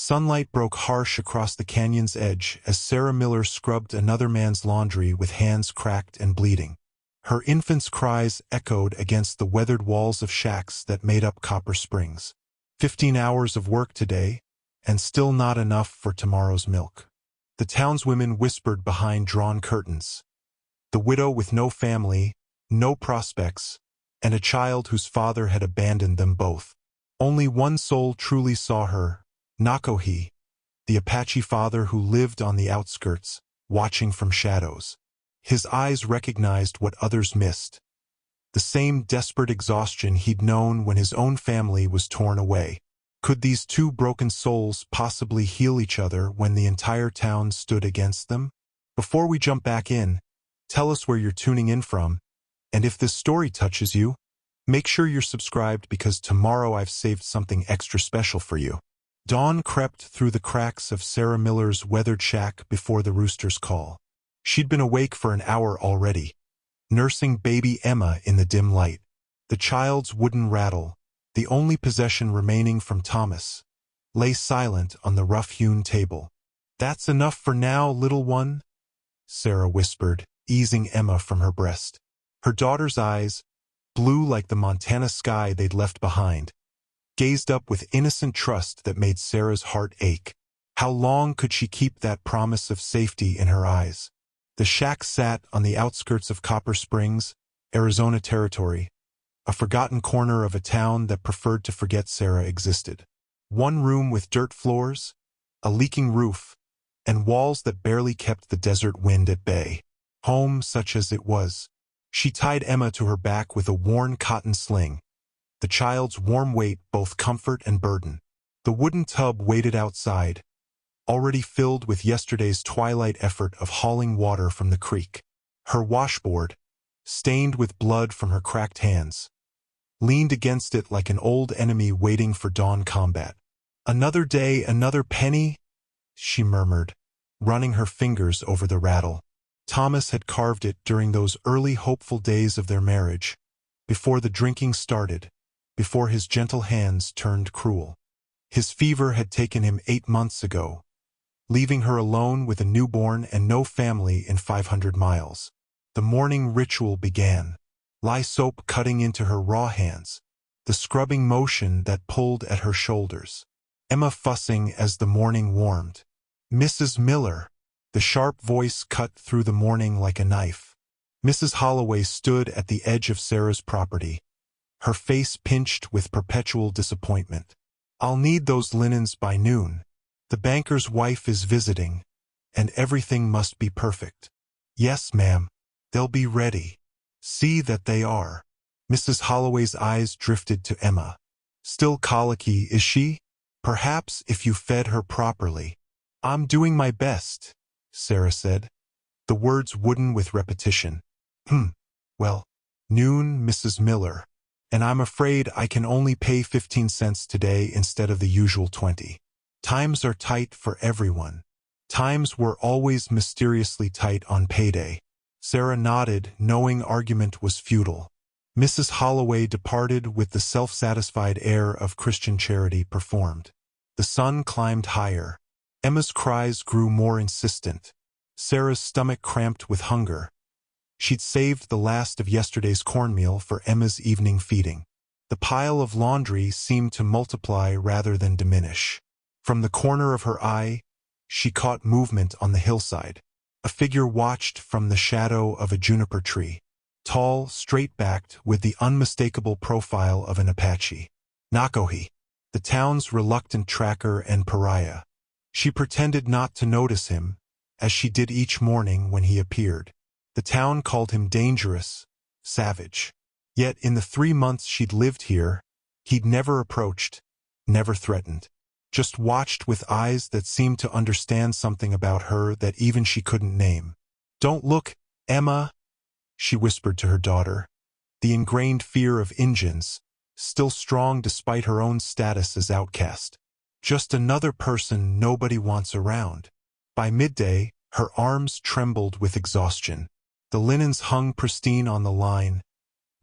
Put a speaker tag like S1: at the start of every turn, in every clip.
S1: Sunlight broke harsh across the canyon's edge as Sarah Miller scrubbed another man's laundry with hands cracked and bleeding. Her infant's cries echoed against the weathered walls of shacks that made up Copper Springs. 15 hours of work today, and still not enough for tomorrow's milk. The townswomen whispered behind drawn curtains. The widow with no family, no prospects, and a child whose father had abandoned them both. Only one soul truly saw her, Nakohi, the Apache father who lived on the outskirts, watching from shadows. His eyes recognized what others missed. The same desperate exhaustion he'd known when his own family was torn away. Could these two broken souls possibly heal each other when the entire town stood against them? Before we jump back in, tell us where you're tuning in from, and if this story touches you, make sure you're subscribed because tomorrow I've saved something extra special for you. Dawn crept through the cracks of Sarah Miller's weathered shack before the rooster's call. She'd been awake for an hour already, nursing baby Emma in the dim light. The child's wooden rattle, the only possession remaining from Thomas, lay silent on the rough-hewn table. "That's enough for now, little one," Sarah whispered, easing Emma from her breast. Her daughter's eyes, blue like the Montana sky they'd left behind, gazed up with innocent trust that made Sarah's heart ache. How long could she keep that promise of safety in her eyes? The shack sat on the outskirts of Copper Springs, Arizona territory, a forgotten corner of a town that preferred to forget Sarah existed. One room with dirt floors, a leaking roof, and walls that barely kept the desert wind at bay. Home such as it was. She tied Emma to her back with a worn cotton sling, the child's warm weight both comfort and burden. The wooden tub waited outside, already filled with yesterday's twilight effort of hauling water from the creek. Her washboard, stained with blood from her cracked hands, leaned against it like an old enemy waiting for dawn combat. "Another day, another penny," she murmured, running her fingers over the rattle. Thomas had carved it during those early hopeful days of their marriage, before the drinking started, before his gentle hands turned cruel. His fever had taken him 8 months ago, leaving her alone with a newborn and no family in 500 miles. The morning ritual began, lye soap cutting into her raw hands, the scrubbing motion that pulled at her shoulders. Emma fussing as the morning warmed. "Mrs. Miller," the sharp voice cut through the morning like a knife. Mrs. Holloway stood at the edge of Sarah's property, her face pinched with perpetual disappointment. "I'll need those linens by noon. The banker's wife is visiting, and everything must be perfect." "Yes, ma'am. They'll be ready." "See that they are." Mrs. Holloway's eyes drifted to Emma. "Still colicky, is she? Perhaps if you fed her properly." "I'm doing my best," Sarah said, the words wooden with repetition. Well, noon, Mrs. Miller, and I'm afraid I can only pay 15 cents today instead of the usual 20. Times are tight for everyone. Times were always mysteriously tight on payday. Sarah nodded, knowing argument was futile. Mrs. Holloway departed with the self-satisfied air of Christian charity performed. The sun climbed higher. Emma's cries grew more insistent. Sarah's stomach cramped with hunger. She'd saved the last of yesterday's cornmeal for Emma's evening feeding. The pile of laundry seemed to multiply rather than diminish. From the corner of her eye, she caught movement on the hillside. A figure watched from the shadow of a juniper tree, tall, straight-backed, with the unmistakable profile of an Apache. Nakohi, the town's reluctant tracker and pariah. She pretended not to notice him, as she did each morning when he appeared. The town called him dangerous, savage. Yet in the 3 months she'd lived here, he'd never approached, never threatened. Just watched with eyes that seemed to understand something about her that even she couldn't name. "Don't look, Emma," she whispered to her daughter, the ingrained fear of Injuns, still strong despite her own status as outcast. "Just another person nobody wants around." By midday, her arms trembled with exhaustion. The linens hung pristine on the line,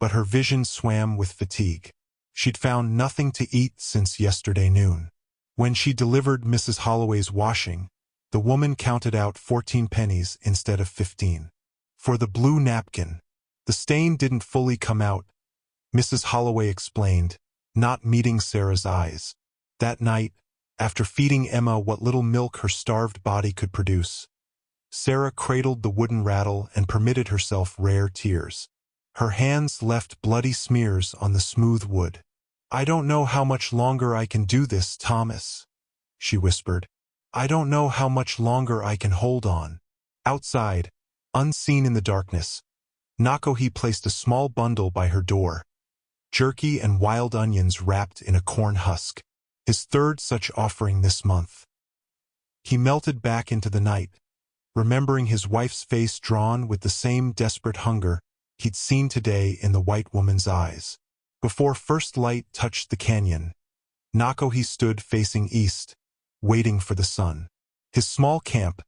S1: but her vision swam with fatigue. She'd found nothing to eat since yesterday noon. When she delivered Mrs. Holloway's washing, the woman counted out 14 pennies instead of 15. For the blue napkin, the stain didn't fully come out, Mrs. Holloway explained, not meeting Sarah's eyes. That night, after feeding Emma what little milk her starved body could produce, Sarah cradled the wooden rattle and permitted herself rare tears. Her hands left bloody smears on the smooth wood. "I don't know how much longer I can do this, Thomas," she whispered. "I don't know how much longer I can hold on." Outside, unseen in the darkness, Nakohi placed a small bundle by her door, jerky and wild onions wrapped in a corn husk, his third such offering this month. He melted back into the night, remembering his wife's face drawn with the same desperate hunger he'd seen today in the white woman's eyes. Before first light touched the canyon, Nakohi stood facing east, waiting for the sun. His small camp,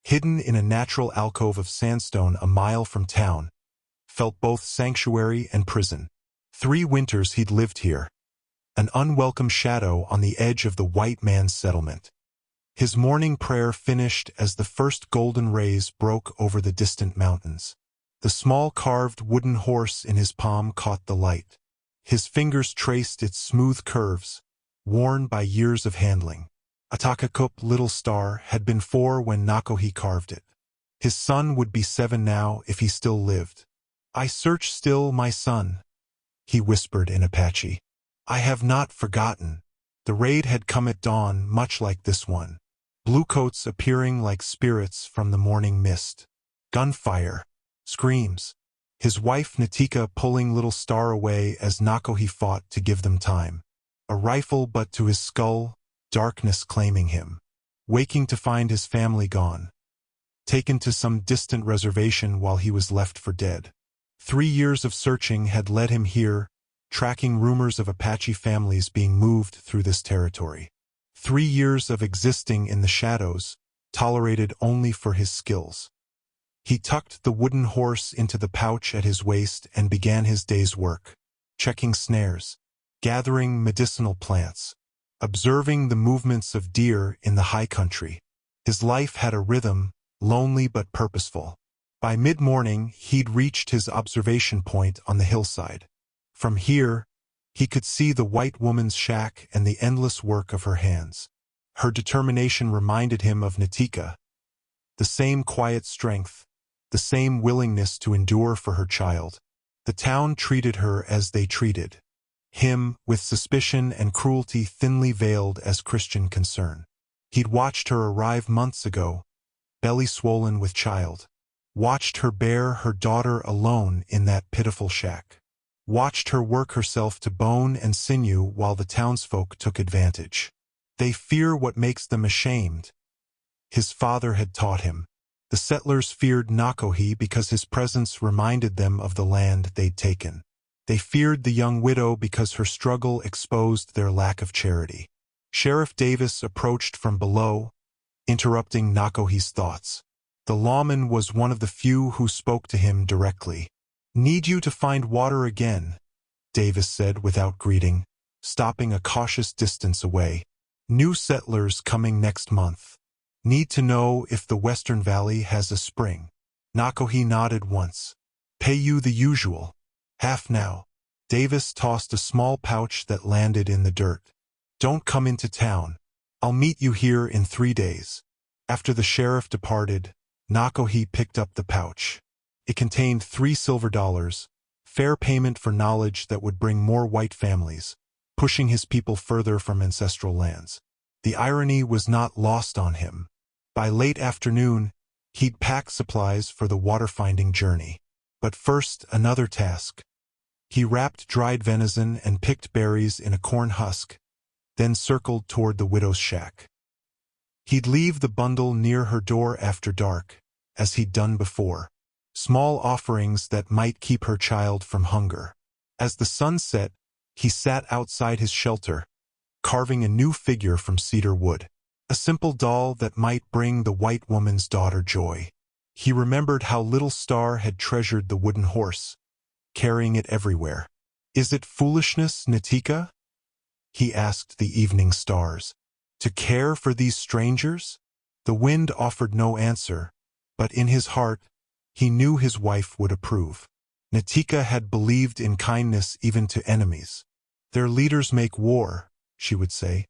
S1: hidden in a natural alcove of sandstone a mile from town, felt both sanctuary and prison. 3 winters he'd lived here, an unwelcome shadow on the edge of the white man's settlement. His morning prayer finished as the first golden rays broke over the distant mountains. The small carved wooden horse in his palm caught the light. His fingers traced its smooth curves, worn by years of handling. Atakakup Little Star had been 4 when Nakohi carved it. His son would be 7 now if he still lived. "I search still, my son," he whispered in Apache. "I have not forgotten." The raid had come at dawn, much like this one. Bluecoats appearing like spirits from the morning mist. Gunfire. Screams. His wife Natika pulling Little Star away as Nakohi fought to give them time. A rifle butt to his skull, darkness claiming him. Waking to find his family gone. Taken to some distant reservation while he was left for dead. 3 years of searching had led him here, tracking rumors of Apache families being moved through this territory. 3 years of existing in the shadows, tolerated only for his skills. He tucked the wooden horse into the pouch at his waist and began his day's work, checking snares, gathering medicinal plants, observing the movements of deer in the high country. His life had a rhythm, lonely but purposeful. By mid-morning, he'd reached his observation point on the hillside. From here, he could see the white woman's shack and the endless work of her hands. Her determination reminded him of Natika. The same quiet strength, the same willingness to endure for her child. The town treated her as they treated him, with suspicion and cruelty thinly veiled as Christian concern. He'd watched her arrive months ago, belly swollen with child. Watched her bear her daughter alone in that pitiful shack. Watched her work herself to bone and sinew while the townsfolk took advantage. They fear what makes them ashamed, his father had taught him. The settlers feared Nakohi because his presence reminded them of the land they'd taken. They feared the young widow because her struggle exposed their lack of charity. Sheriff Davis approached from below, interrupting Nakohi's thoughts. The lawman was one of the few who spoke to him directly. "Need you to find water again," Davis said without greeting, stopping a cautious distance away. "New settlers coming next month. Need to know if the Western Valley has a spring." Nakohi nodded once. "Pay you the usual. Half now." Davis tossed a small pouch that landed in the dirt. "Don't come into town. I'll meet you here in 3 days." After the sheriff departed, Nakohi picked up the pouch. It contained $3 silver, fair payment for knowledge that would bring more white families, pushing his people further from ancestral lands. The irony was not lost on him. By late afternoon, he'd pack supplies for the water-finding journey. But first, another task. He wrapped dried venison and picked berries in a corn husk, then circled toward the widow's shack. He'd leave the bundle near her door after dark, as he'd done before. Small offerings that might keep her child from hunger. As the sun set, he sat outside his shelter, carving a new figure from cedar wood. A simple doll that might bring the white woman's daughter joy. He remembered how Little Star had treasured the wooden horse, carrying it everywhere. "Is it foolishness, Natika?" he asked the evening stars. To care for these strangers? The wind offered no answer, but in his heart, he knew his wife would approve. Natika had believed in kindness even to enemies. Their leaders make war, she would say,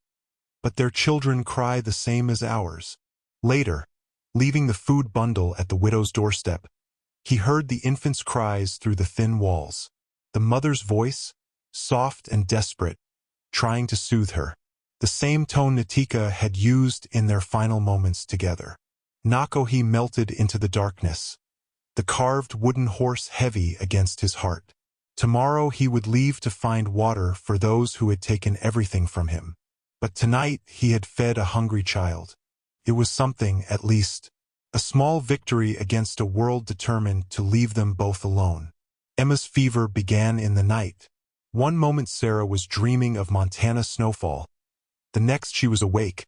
S1: but their children cry the same as ours. Later, leaving the food bundle at the widow's doorstep, he heard the infant's cries through the thin walls. The mother's voice, soft and desperate, trying to soothe her. The same tone Natika had used in their final moments together. Nakohi melted into the darkness, the carved wooden horse heavy against his heart. Tomorrow he would leave to find water for those who had taken everything from him. But tonight he had fed a hungry child. It was something, at least, a small victory against a world determined to leave them both alone. Emma's fever began in the night. One moment Sarah was dreaming of Montana snowfall. The next she was awake,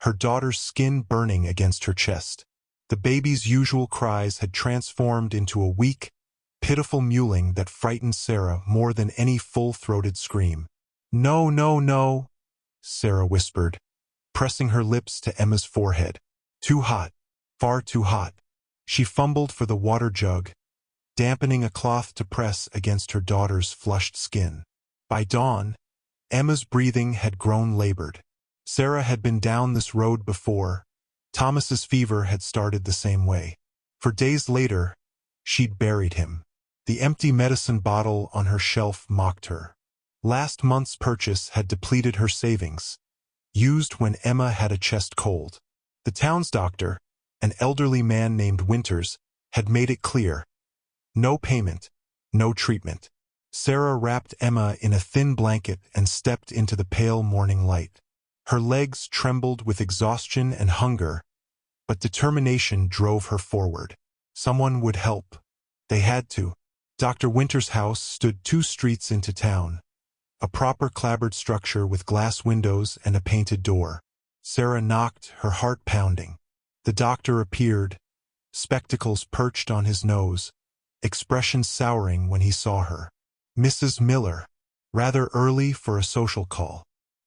S1: her daughter's skin burning against her chest. The baby's usual cries had transformed into a weak, pitiful mewling that frightened Sarah more than any full-throated scream. "No, no, no," Sarah whispered, pressing her lips to Emma's forehead. Too hot, far too hot. She fumbled for the water jug, dampening a cloth to press against her daughter's flushed skin. By dawn, Emma's breathing had grown labored. Sarah had been down this road before. Thomas's fever had started the same way. For days later, she'd buried him. The empty medicine bottle on her shelf mocked her. Last month's purchase had depleted her savings, used when Emma had a chest cold. The town's doctor, an elderly man named Winters, had made it clear. No payment, no treatment. Sarah wrapped Emma in a thin blanket and stepped into the pale morning light. Her legs trembled with exhaustion and hunger, but determination drove her forward. Someone would help. They had to. Dr. Winter's house stood 2 streets into town, a proper clapboard structure with glass windows and a painted door. Sarah knocked, her heart pounding. The doctor appeared, spectacles perched on his nose, expression souring when he saw her. "Mrs. Miller, rather early for a social call."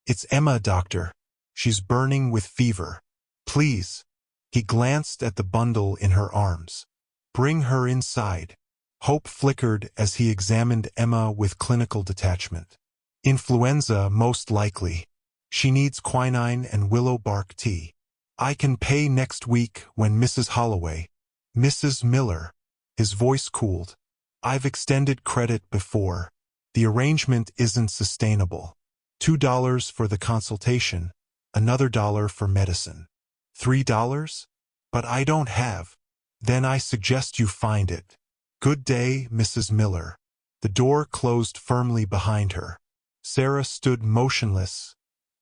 S1: "It's Emma, doctor. She's burning with fever. Please." He glanced at the bundle in her arms. "Bring her inside." Hope flickered as he examined Emma with clinical detachment. "Influenza, most likely. She needs quinine and willow bark tea. I can pay next week when Mrs. Holloway." "Mrs. Miller." His voice cooled. "I've extended credit before. The arrangement isn't sustainable. $2 for the consultation, another $1 for medicine. $3? But I don't have. Then I suggest you find it. Good day, Mrs. Miller." The door closed firmly behind her. Sarah stood motionless,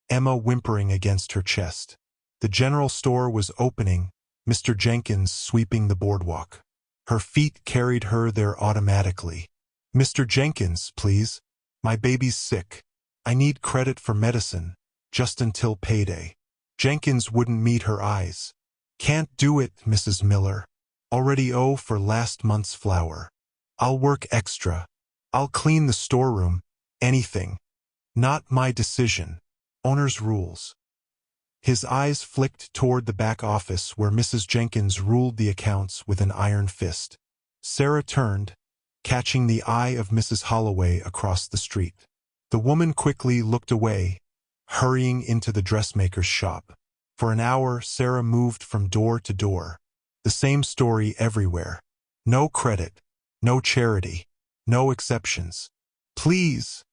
S1: Emma whimpering against her chest. The general store was opening, Mr. Jenkins sweeping the boardwalk. Her feet carried her there automatically. "Mr. Jenkins, please. My baby's sick. I need credit for medicine, just until payday." Jenkins wouldn't meet her eyes. "Can't do it, Mrs. Miller. Already owe for last month's flour. I'll work extra. I'll clean the storeroom. Anything. Not my decision. Owner's rules." His eyes flicked toward the back office where Mrs. Jenkins ruled the accounts with an iron fist. Sarah turned, catching the eye of Mrs. Holloway across the street. The woman quickly looked away, hurrying into the dressmaker's shop. For an hour, Sarah moved from door to door. The same story everywhere. No credit, no charity, no exceptions. "Please,"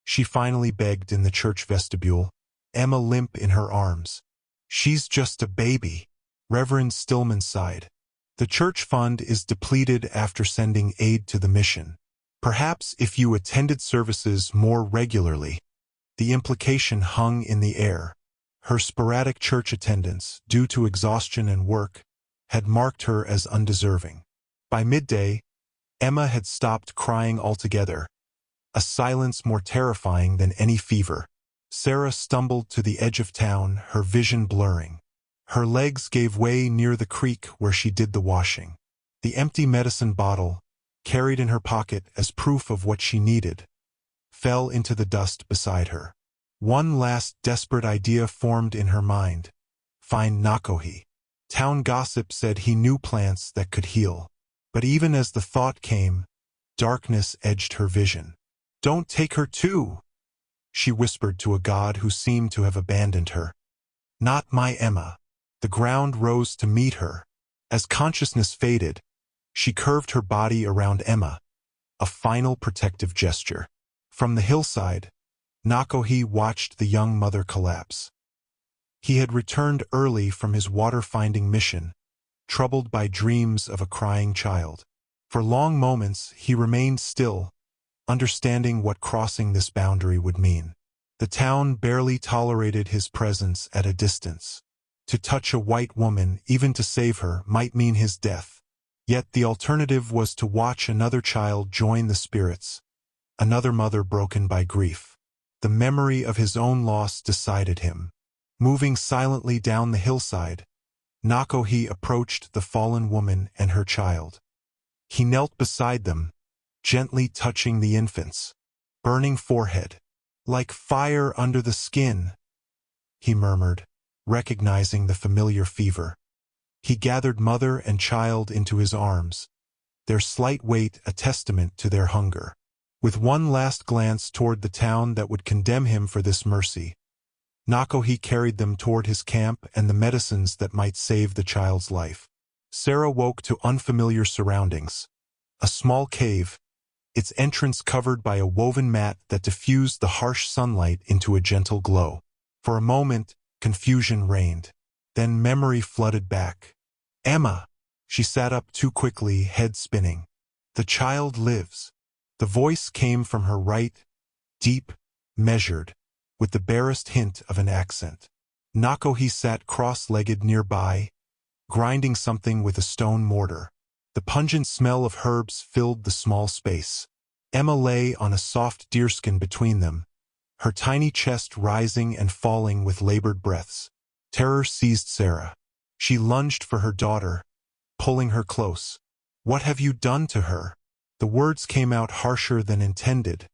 S1: she finally begged in the church vestibule, Emma limp in her arms. "She's just a baby." Reverend Stillman sighed. "The church fund is depleted after sending aid to the mission. Perhaps if you attended services more regularly." The implication hung in the air. Her sporadic church attendance, due to exhaustion and work, had marked her as undeserving. By midday, Emma had stopped crying altogether, a silence more terrifying than any fever. Sarah stumbled to the edge of town, her vision blurring. Her legs gave way near the creek where she did the washing. The empty medicine bottle, carried in her pocket as proof of what she needed, fell into the dust beside her. One last desperate idea formed in her mind. Find Nakohi. Town gossip said he knew plants that could heal. But even as the thought came, darkness edged her vision. Don't take her too, she whispered to a god who seemed to have abandoned her. Not my Emma. The ground rose to meet her. As consciousness faded, she curved her body around Emma, a final protective gesture. From the hillside, Nakohi watched the young mother collapse. He had returned early from his water-finding mission, troubled by dreams of a crying child. For long moments he remained still, understanding what crossing this boundary would mean. The town barely tolerated his presence at a distance. To touch a white woman, even to save her, might mean his death. Yet the alternative was to watch another child join the spirits, another mother broken by grief. The memory of his own loss decided him. Moving silently down the hillside, Nakohi approached the fallen woman and her child. He knelt beside them, gently touching the infant's burning forehead. Like fire under the skin, he murmured, recognizing the familiar fever. He gathered mother and child into his arms, their slight weight a testament to their hunger. With one last glance toward the town that would condemn him for this mercy, Nakohi carried them toward his camp and the medicines that might save the child's life. Sarah woke to unfamiliar surroundings. A small cave, its entrance covered by a woven mat that diffused the harsh sunlight into a gentle glow. For a moment, confusion reigned. Then memory flooded back. Emma! She sat up too quickly, head spinning. The child lives. The voice came from her right, deep, measured, with the barest hint of an accent. Nakohi sat cross-legged nearby, grinding something with a stone mortar. The pungent smell of herbs filled the small space. Emma lay on a soft deerskin between them, her tiny chest rising and falling with labored breaths. Terror seized Sarah. She lunged for her daughter, pulling her close. What have you done to her? The words came out harsher than intended,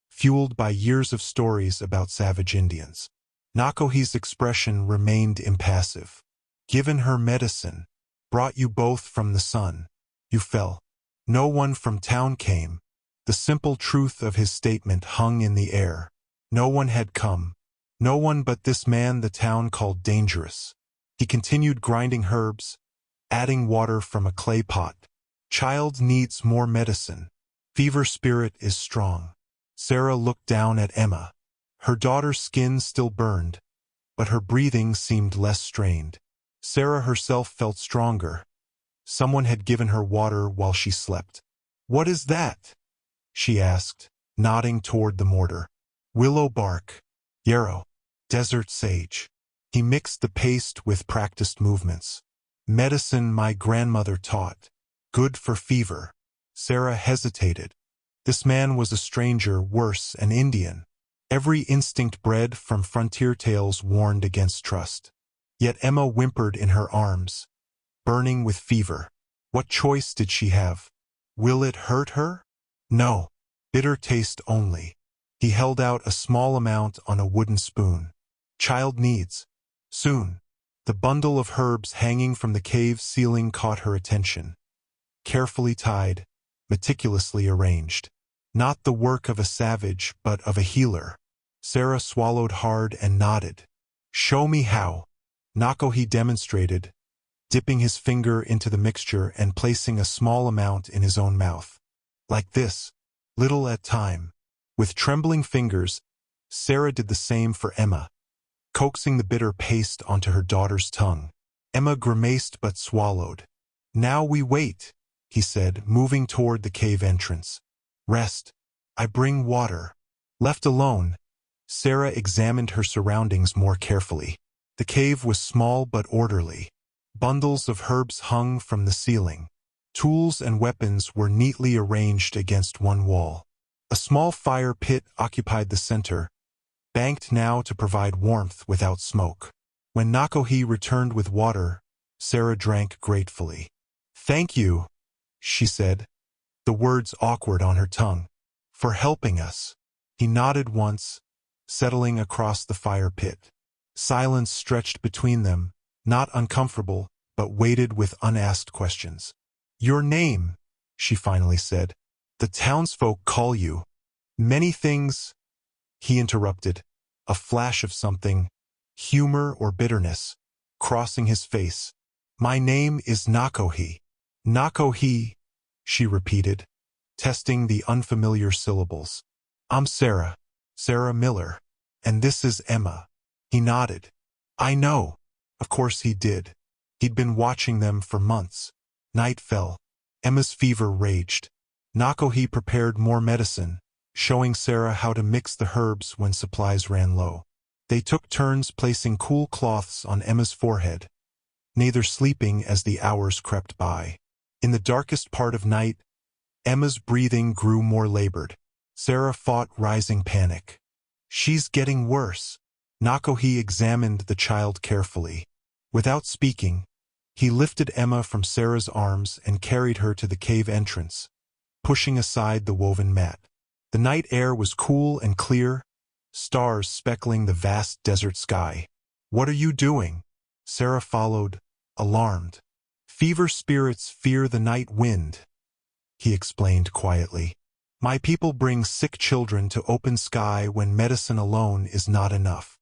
S1: fueled by years of stories about savage Indians. Nakohi's expression remained impassive. Given her medicine, brought you both from the sun. You fell. No one from town came. The simple truth of his statement hung in the air. No one had come. No one but this man the town called dangerous. He continued grinding herbs, adding water from a clay pot. Child needs more medicine. Fever spirit is strong. Sarah looked down at Emma. Her daughter's skin still burned, but her breathing seemed less strained. Sarah herself felt stronger. Someone had given her water while she slept. What is that? She asked, nodding toward the mortar. Willow bark. Yarrow. Desert sage. He mixed the paste with practiced movements. Medicine my grandmother taught. Good for fever. Sarah hesitated. This man was a stranger, worse, an Indian. Every instinct bred from frontier tales warned against trust. Yet Emma whimpered in her arms, burning with fever. What choice did she have? Will it hurt her? No. Bitter taste only. He held out a small amount on a wooden spoon. Child needs. Soon. The bundle of herbs hanging from the cave ceiling caught her attention. Carefully tied, meticulously arranged. Not the work of a savage, but of a healer. Sarah swallowed hard and nodded. Show me how. Nakohi demonstrated, dipping his finger into the mixture and placing a small amount in his own mouth. Like this, little at a time. With trembling fingers, Sarah did the same for Emma, coaxing the bitter paste onto her daughter's tongue. Emma grimaced but swallowed. Now we wait, he said, moving toward the cave entrance. Rest. I bring water. Left alone, Sarah examined her surroundings more carefully. The cave was small but orderly. Bundles of herbs hung from the ceiling. Tools and weapons were neatly arranged against one wall. A small fire pit occupied the center, banked now to provide warmth without smoke. When Nakohi returned with water, Sarah drank gratefully. Thank you, she said, the words awkward on her tongue. For helping us. He nodded once, settling across the fire pit. Silence stretched between them, not uncomfortable, but weighted with unasked questions. "Your name," she finally said. "The townsfolk call you." "Many things," he interrupted, a flash of something, humor or bitterness, crossing his face. "My name is Nakohi." "Nakohi," she repeated, testing the unfamiliar syllables. "I'm Sarah Miller. And this is Emma." He nodded. "I know." Of course he did. He'd been watching them for months. Night fell. Emma's fever raged. Nakohi prepared more medicine, showing Sarah how to mix the herbs when supplies ran low. They took turns placing cool cloths on Emma's forehead, neither sleeping as the hours crept by. In the darkest part of night, Emma's breathing grew more labored. Sarah fought rising panic. "She's getting worse." Nakohi examined the child carefully. Without speaking, he lifted Emma from Sarah's arms and carried her to the cave entrance, pushing aside the woven mat. The night air was cool and clear, stars speckling the vast desert sky. "What are you doing?" Sarah followed, alarmed. "Fever spirits fear the night wind," he explained quietly. "My people bring sick children to open sky when medicine alone is not enough."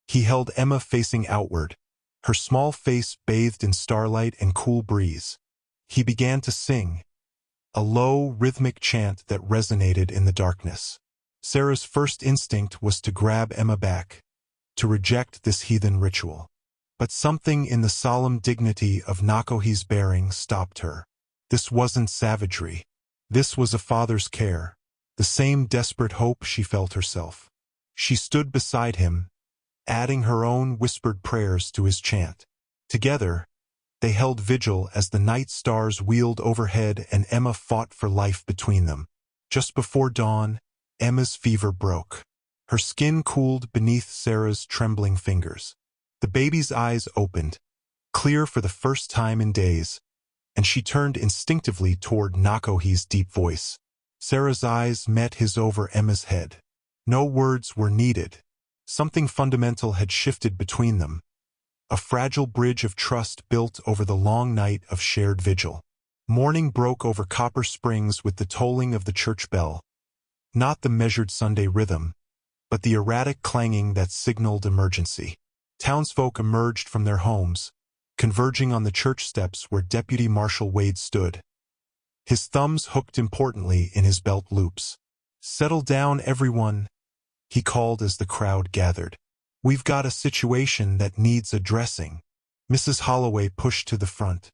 S1: He held Emma facing outward, her small face bathed in starlight and cool breeze. He began to sing, a low, rhythmic chant that resonated in the darkness. Sarah's first instinct was to grab Emma back, to reject this heathen ritual. But something in the solemn dignity of Nakohi's bearing stopped her. This wasn't savagery. This was a father's care, the same desperate hope she felt herself. She stood beside him, adding her own whispered prayers to his chant. Together, they held vigil as the night stars wheeled overhead and Emma fought for life between them. Just before dawn, Emma's fever broke. Her skin cooled beneath Sarah's trembling fingers. The baby's eyes opened, clear for the first time in days, and she turned instinctively toward Nakohi's deep voice. Sarah's eyes met his over Emma's head. No words were needed. Something fundamental had shifted between them, a fragile bridge of trust built over the long night of shared vigil. Morning broke over Copper Springs with the tolling of the church bell, not the measured Sunday rhythm, but the erratic clanging that signaled emergency. Townsfolk emerged from their homes, converging on the church steps where Deputy Marshal Wade stood, his thumbs hooked importantly in his belt loops. "Settle down, everyone," he called as the crowd gathered. "We've got a situation that needs addressing." Mrs. Holloway pushed to the front,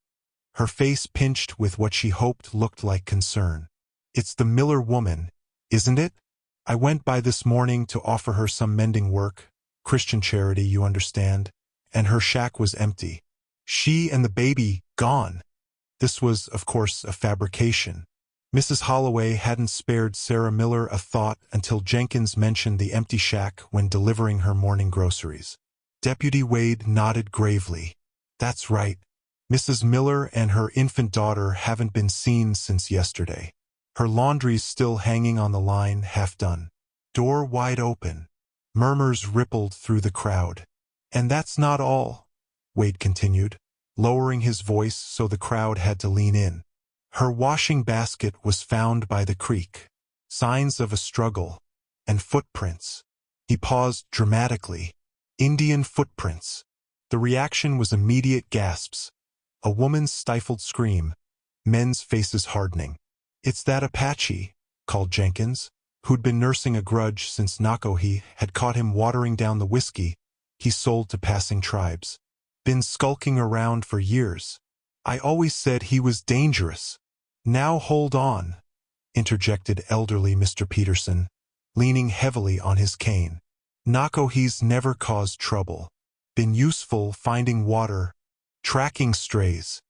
S1: her face pinched with what she hoped looked like concern. "It's the Miller woman, isn't it? I went by this morning to offer her some mending work, Christian charity, you understand, and her shack was empty. She and the baby gone." This was, of course, a fabrication. Mrs. Holloway hadn't spared Sarah Miller a thought until Jenkins mentioned the empty shack when delivering her morning groceries. Deputy Wade nodded gravely. "That's right. Mrs. Miller and her infant daughter haven't been seen since yesterday. Her laundry's still hanging on the line, half done." Door wide open. Murmurs rippled through the crowd. "And that's not all," Wade continued, lowering his voice so the crowd had to lean in. "Her washing basket was found by the creek. Signs of a struggle. And footprints." He paused dramatically. "Indian footprints." The reaction was immediate gasps. A woman's stifled scream. Men's faces hardening. "It's that Apache," called Jenkins, who'd been nursing a grudge since Nakohi had caught him watering down the whiskey he sold to passing tribes. "Been skulking around for years. I always said he was dangerous." "Now hold on," interjected elderly Mr. Peterson, leaning heavily on his cane. "Nakohi's never caused trouble. Been useful finding water, tracking strays."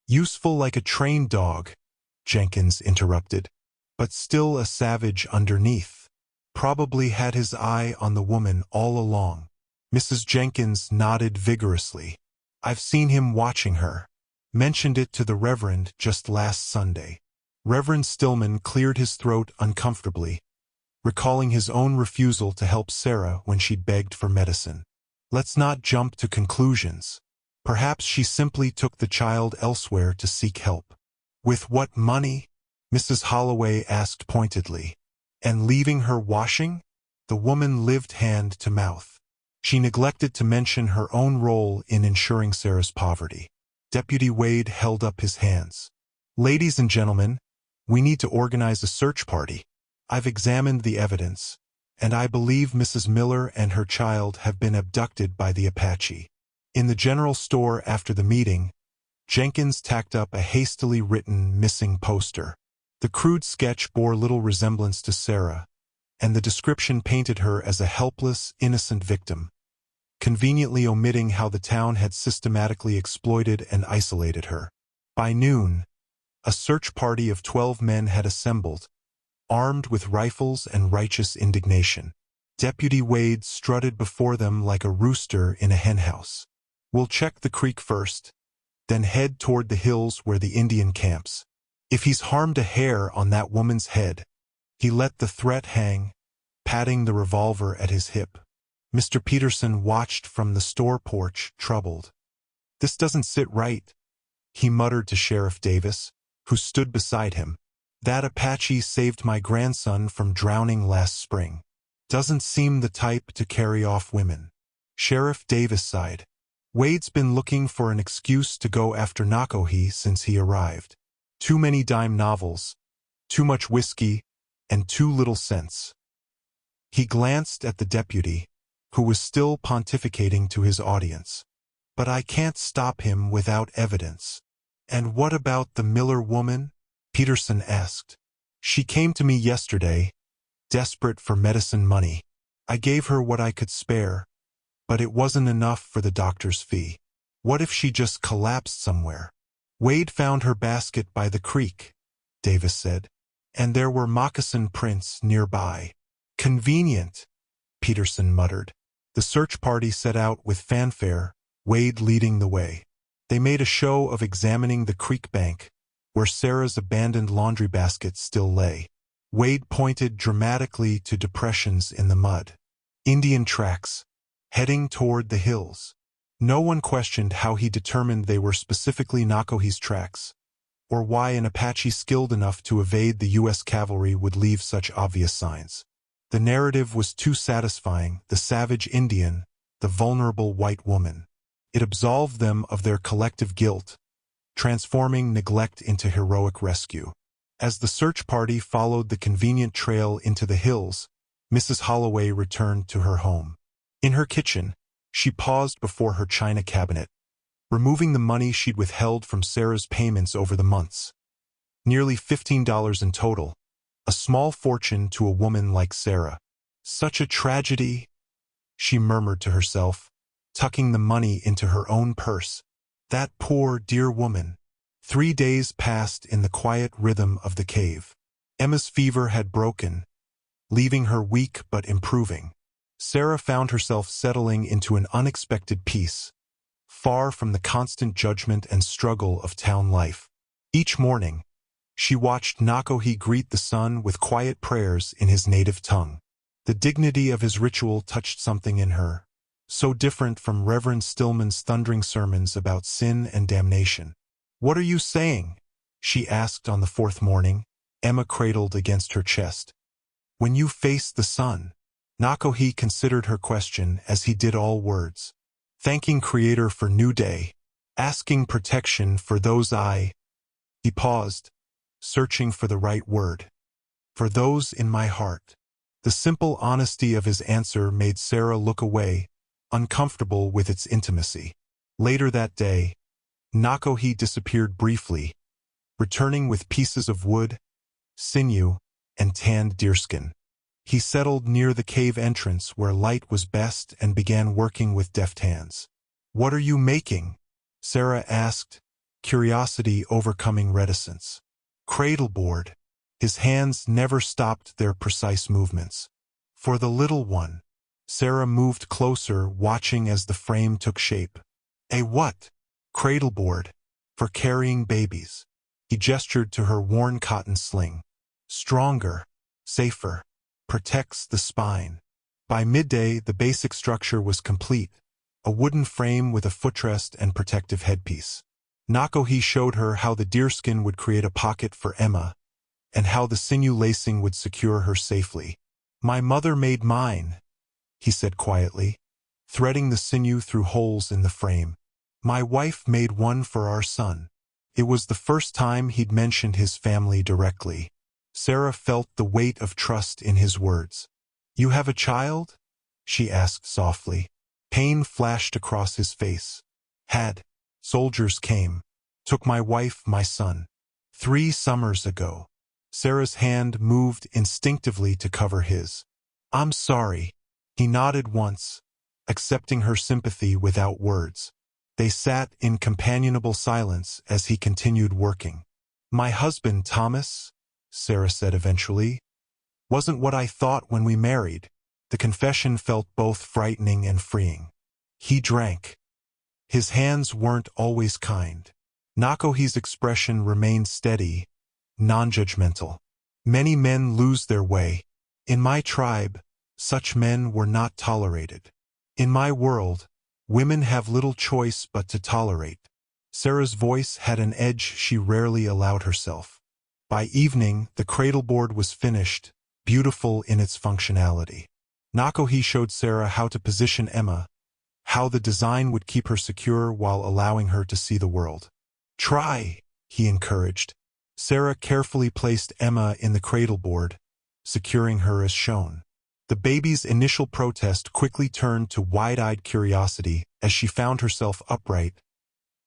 S1: "Useful like a trained dog," Jenkins interrupted, "but still a savage underneath. Probably had his eye on the woman all along." Mrs. Jenkins nodded vigorously. "I've seen him watching her. Mentioned it to the Reverend just last Sunday." Reverend Stillman cleared his throat uncomfortably. recalling his own refusal to help Sarah when she begged for medicine. Let's not jump to conclusions. Perhaps she simply took the child elsewhere to seek help. With what money? Mrs. Holloway asked pointedly. And leaving her washing? The woman lived hand to mouth. She neglected to mention her own role in ensuring Sarah's poverty. Deputy Wade held up his hands. Ladies and gentlemen, we need to organize a search party. I've examined the evidence, and I believe Mrs. Miller and her child have been abducted by the Apache. In the general store after the meeting, Jenkins tacked up a hastily written missing poster. The crude sketch bore little resemblance to Sarah, and the description painted her as a helpless, innocent victim, conveniently omitting how the town had systematically exploited and isolated her. By noon, a search party of 12 men had assembled, armed with rifles and righteous indignation. Deputy Wade strutted before them like a rooster in a henhouse. We'll check the creek first, then head toward the hills where the Indian camps. If he's harmed a hair on that woman's head, he let the threat hang, patting the revolver at his hip. Mr. Peterson watched from the store porch, troubled. This doesn't sit right, he muttered to Sheriff Davis, who stood beside him. That Apache saved my grandson from drowning last spring. Doesn't seem the type to carry off women. Sheriff Davis sighed. Wade's been looking for an excuse to go after Nakohi since he arrived. Too many dime novels, too much whiskey, and too little sense. He glanced at the deputy, who was still pontificating to his audience. But I can't stop him without evidence. And what about the Miller woman? Peterson asked. She came to me yesterday, desperate for medicine money. I gave her what I could spare, but it wasn't enough for the doctor's fee. What if she just collapsed somewhere? Wade found her basket by the creek, Davis said, and there were moccasin prints nearby. Convenient, Peterson muttered. The search party set out with fanfare, Wade leading the way. They made a show of examining the creek bank, where Sarah's abandoned laundry basket still lay. Wade pointed dramatically to depressions in the mud. Indian tracks, heading toward the hills. No one questioned how he determined they were specifically Nakohi's tracks, or why an Apache skilled enough to evade the U.S. cavalry would leave such obvious signs. The narrative was too satisfying: the savage Indian, the vulnerable white woman. It absolved them of their collective guilt, transforming neglect into heroic rescue. As the search party followed the convenient trail into the hills, Mrs. Holloway returned to her home. In her kitchen, she paused before her china cabinet, removing the money she'd withheld from Sarah's payments over the months. Nearly $15 in total, a small fortune to a woman like Sarah. Such a tragedy, she murmured to herself, tucking the money into her own purse. That poor, dear woman. 3 days passed in the quiet rhythm of the cave. Emma's fever had broken, leaving her weak but improving. Sarah found herself settling into an unexpected peace, far from the constant judgment and struggle of town life. Each morning, she watched Nakohi greet the sun with quiet prayers in his native tongue. The dignity of his ritual touched something in her, so different from Reverend Stillman's thundering sermons about sin and damnation. "What are you saying?" she asked on the 4th morning, Emma cradled against her chest. "When you face the sun." Nakohi considered her question as he did all words. Thanking Creator for new day, asking protection for those He paused, searching for the right word. "For those in my heart." The simple honesty of his answer made Sarah look away, uncomfortable with its intimacy. Later that day, Nakohi disappeared briefly, returning with pieces of wood, sinew, and tanned deerskin. He settled near the cave entrance where light was best and began working with deft hands. "What are you making?" Sarah asked, curiosity overcoming reticence. "Cradleboard." His hands never stopped their precise movements. "For the little one." Sarah moved closer, watching as the frame took shape. "A what?" "Cradleboard. For carrying babies." He gestured to her worn cotton sling. "Stronger. Safer." protects the spine. By midday, the basic structure was complete, a wooden frame with a footrest and protective headpiece. Nakohi showed her how the deerskin would create a pocket for Emma, and how the sinew lacing would secure her safely. "My mother made mine," he said quietly, threading the sinew through holes in the frame. "My wife made one for our son." It was the first time he'd mentioned his family directly. Sarah felt the weight of trust in his words. "You have a child?" she asked softly. Pain flashed across his face. "Had. Soldiers came. Took my wife, my son. 3 summers ago." Sarah's hand moved instinctively to cover his. "I'm sorry." He nodded once, accepting her sympathy without words. They sat in companionable silence as he continued working. "My husband, Thomas," Sarah said eventually, "wasn't what I thought when we married." The confession felt both frightening and freeing. He drank. His hands weren't always kind. Nakohi's expression remained steady, non-judgmental. "Many men lose their way. In my tribe, such men were not tolerated. In my world, women have little choice but to tolerate." Sarah's voice had an edge she rarely allowed herself. By evening, the cradleboard was finished, beautiful in its functionality. Nakohi showed Sarah how to position Emma, how the design would keep her secure while allowing her to see the world. "Try," he encouraged. Sarah carefully placed Emma in the cradleboard, securing her as shown. The baby's initial protest quickly turned to wide-eyed curiosity as she found herself upright,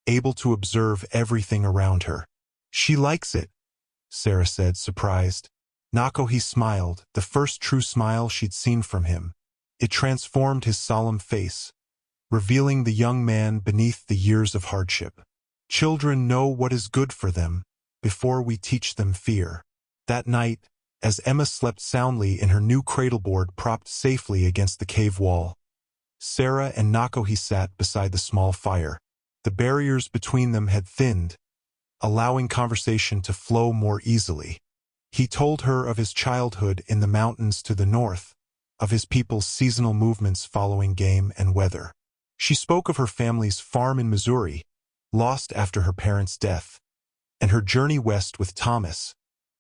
S1: able to observe everything around her. "She likes it," Sarah said, surprised. Nakohi smiled, the first true smile she'd seen from him. It transformed his solemn face, revealing the young man beneath the years of hardship. "Children know what is good for them before we teach them fear." That night, as Emma slept soundly in her new cradleboard propped safely against the cave wall, Sarah and Nakohi sat beside the small fire. The barriers between them had thinned, allowing conversation to flow more easily. He told her of his childhood in the mountains to the north, of his people's seasonal movements following game and weather. She spoke of her family's farm in Missouri, lost after her parents' death, and her journey west with Thomas,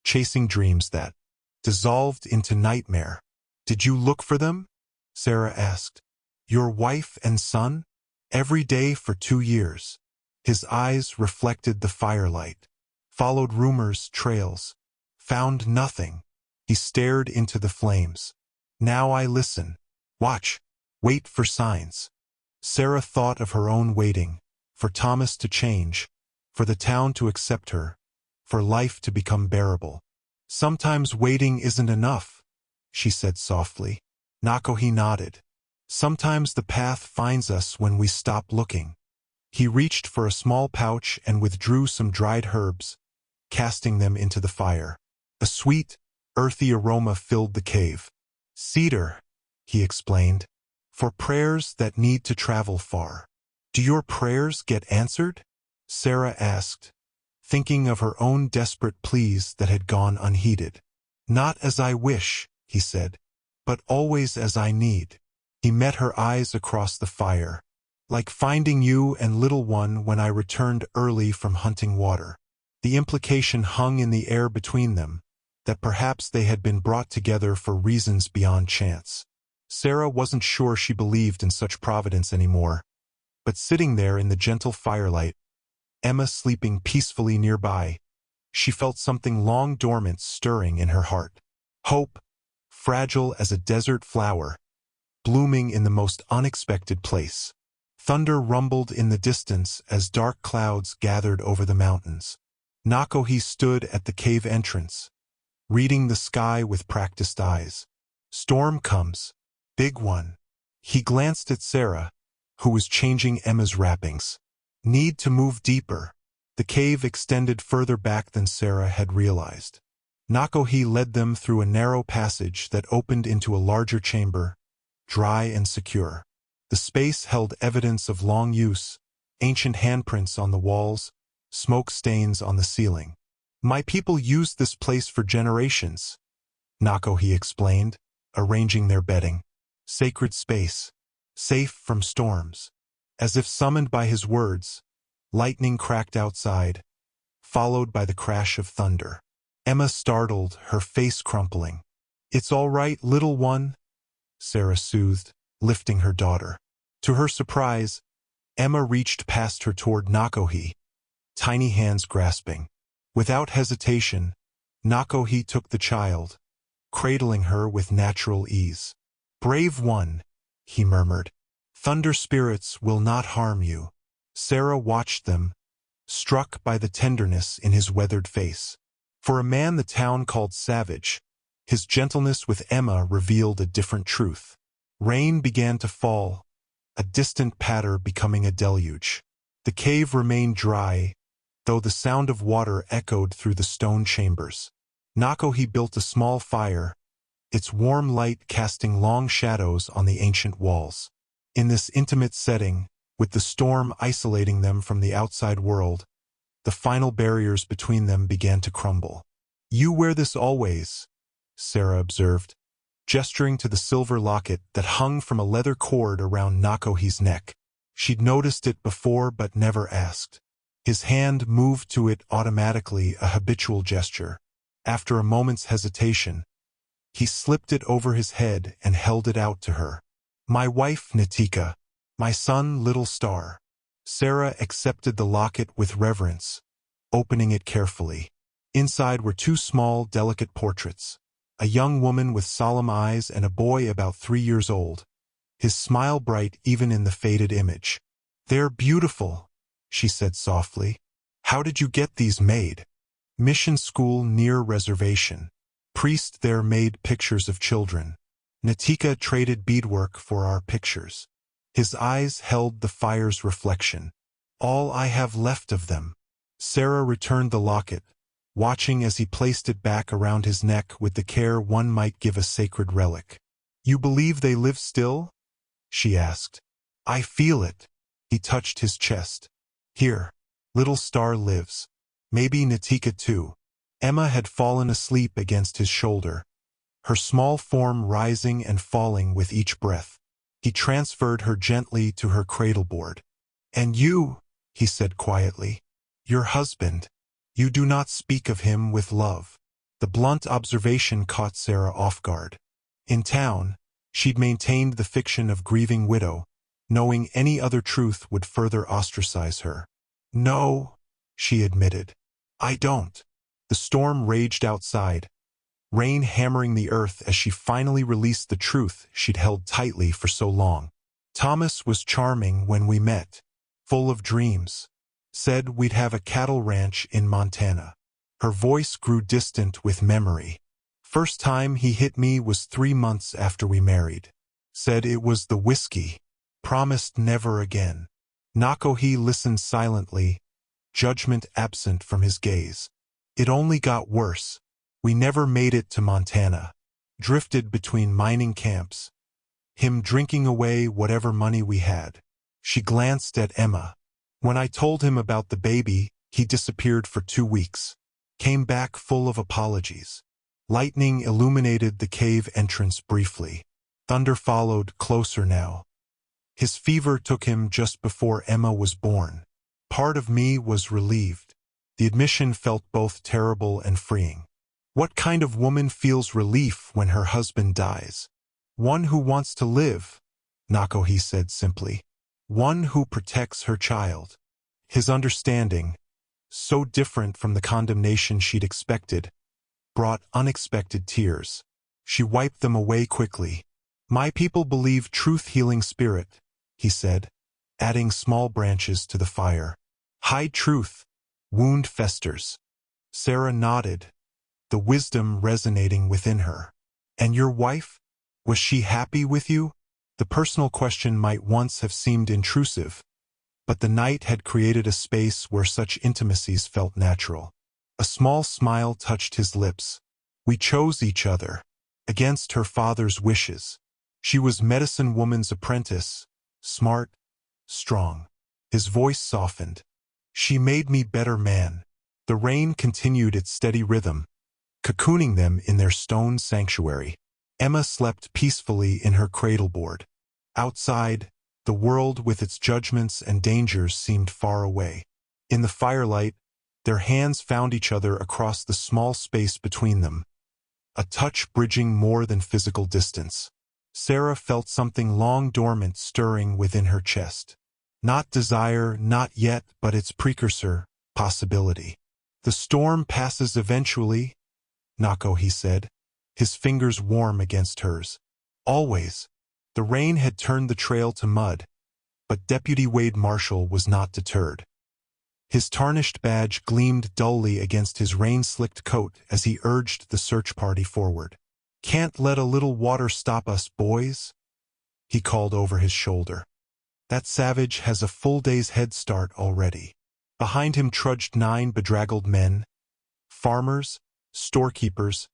S1: chasing dreams that dissolved into nightmare. "Did you look for them?" Sarah asked. "Your wife and son?" "Every day for 2 years." His eyes reflected the firelight. "Followed rumors, trails. Found nothing." He stared into the flames. "Now I listen. Watch. Wait for signs." Sarah thought of her own waiting, for Thomas to change, for the town to accept her, for life to become bearable. "Sometimes waiting isn't enough," she said softly. Nakohi nodded. "Sometimes the path finds us when we stop looking." He reached for a small pouch and withdrew some dried herbs, casting them into the fire. A sweet, earthy aroma filled the cave. "Cedar," he explained, "for prayers that need to travel far." "Do your prayers get answered?" Sarah asked, thinking of her own desperate pleas that had gone unheeded. "Not as I wish," he said, "but always as I need." He met her eyes across the fire. "Like finding you and little one when I returned early from hunting water." The implication hung in the air between them, that perhaps they had been brought together for reasons beyond chance. Sarah wasn't sure she believed in such providence anymore, but sitting there in the gentle firelight, Emma sleeping peacefully nearby, she felt something long dormant stirring in her heart. Hope, fragile as a desert flower, blooming in the most unexpected place. Thunder rumbled in the distance as dark clouds gathered over the mountains. Nakohi stood at the cave entrance, reading the sky with practiced eyes. "Storm comes. Big one." He glanced at Sarah, who was changing Emma's wrappings. "Need to move deeper." The cave extended further back than Sarah had realized. Nakohi led them through a narrow passage that opened into a larger chamber, dry and secure. The space held evidence of long use, ancient handprints on the walls, smoke stains on the ceiling. "My people used this place for generations," Nakohi explained. arranging their bedding. Sacred space, safe from storms. As if summoned by his words, lightning cracked outside, followed by the crash of thunder. Emma startled, her face crumpling. "It's all right, little one," Sarah soothed, lifting her daughter. To her surprise, Emma reached past her toward Nakohi, tiny hands grasping. Without hesitation, Nakohi took the child, cradling her with natural ease. "Brave one," he murmured. "Thunder spirits will not harm you." Sarah watched them, struck by the tenderness in his weathered face. For a man the town called savage, his gentleness with Emma revealed a different truth. Rain began to fall, a distant patter becoming a deluge. The cave remained dry, though the sound of water echoed through the stone chambers. Nakohi built a small fire, its warm light casting long shadows on the ancient walls. In this intimate setting, with the storm isolating them from the outside world, the final barriers between them began to crumble. "You wear this always," Sarah observed, gesturing to the silver locket that hung from a leather cord around Nakohi's neck. She'd noticed it before but never asked. His hand moved to it automatically, a habitual gesture. After a moment's hesitation, he slipped it over his head and held it out to her. "My wife, Natika. My son, little star." Sarah accepted the locket with reverence, opening it carefully. Inside were two small, delicate portraits, a young woman with solemn eyes and a boy about 3 years old, his smile bright even in the faded image. "They're beautiful," she said softly. "How did you get these made?" "Mission school near reservation. Priest there made pictures of children. Natika traded beadwork for our pictures." His eyes held the fire's reflection. "All I have left of them." Sarah returned the locket, watching as he placed it back around his neck with the care one might give a sacred relic. "You believe they live still?" she asked. "I feel it." He touched his chest. "Here, little star lives. Maybe Natika too." Emma had fallen asleep against his shoulder, her small form rising and falling with each breath. He transferred her gently to her cradleboard. "And you," he said quietly, "your husband, you do not speak of him with love." The blunt observation caught Sarah off guard. In town, she'd maintained the fiction of grieving widow, knowing any other truth would further ostracize her. "No," she admitted. "I don't." The storm raged outside, rain hammering the earth as she finally released the truth she'd held tightly for so long. "Thomas was charming when we met, full of dreams. Said we'd have a cattle ranch in Montana." Her voice grew distant with memory. "First time he hit me was 3 months after we married. Said it was the whiskey. Promised never again." Nakohi listened silently, judgment absent from his gaze. "It only got worse. We never made it to Montana. Drifted between mining camps. Him drinking away whatever money we had." She glanced at Emma. "When I told him about the baby, he disappeared for 2 weeks. Came back full of apologies. Lightning illuminated the cave entrance briefly. Thunder followed, closer now. His fever took him just before Emma was born. Part of me was relieved." The admission felt both terrible and freeing. What kind of woman feels relief when her husband dies? "One who wants to live," Nakohi said simply. "One who protects her child." His understanding, so different from the condemnation she'd expected, brought unexpected tears. She wiped them away quickly. "My people believe truth-healing spirit," he said, adding small branches to the fire. "Hide truth, wound festers." Sarah nodded, the wisdom resonating within her. "And your wife? Was she happy with you?" The personal question might once have seemed intrusive, but the night had created a space where such intimacies felt natural. A small smile touched his lips. "We chose each other, against her father's wishes. She was medicine woman's apprentice, smart, strong." His voice softened. "She made me better man." The rain continued its steady rhythm, cocooning them in their stone sanctuary. Emma slept peacefully in her cradleboard. Outside, the world with its judgments and dangers seemed far away. In the firelight, their hands found each other across the small space between them, a touch bridging more than physical distance. Sarah felt something long dormant stirring within her chest. Not desire, not yet, but its precursor, possibility. "The storm passes eventually," Nakohi said, his fingers warm against hers. Always. The rain had turned the trail to mud, but Deputy Wade Marshall was not deterred. His tarnished badge gleamed dully against his rain-slicked coat as he urged the search party forward. "Can't let a little water stop us, boys," he called over his shoulder. "That savage has a full day's head start already." Behind him trudged 9 bedraggled men, farmers, storekeepers,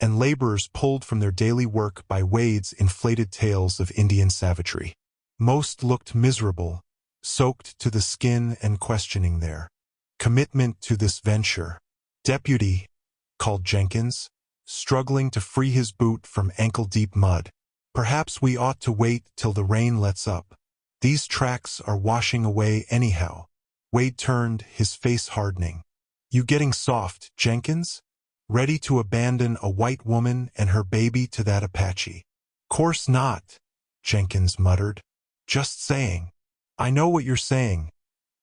S1: and laborers pulled from their daily work by Wade's inflated tales of Indian savagery. Most looked miserable, soaked to the skin and questioning their commitment to this venture. "Deputy," called Jenkins, struggling to free his boot from ankle-deep mud, "perhaps we ought to wait till the rain lets up. These tracks are washing away anyhow." Wade turned, his face hardening. "You getting soft, Jenkins? Ready to abandon a white woman and her baby to that Apache?" "Course not," Jenkins muttered. "Just saying." "I know what you're saying,"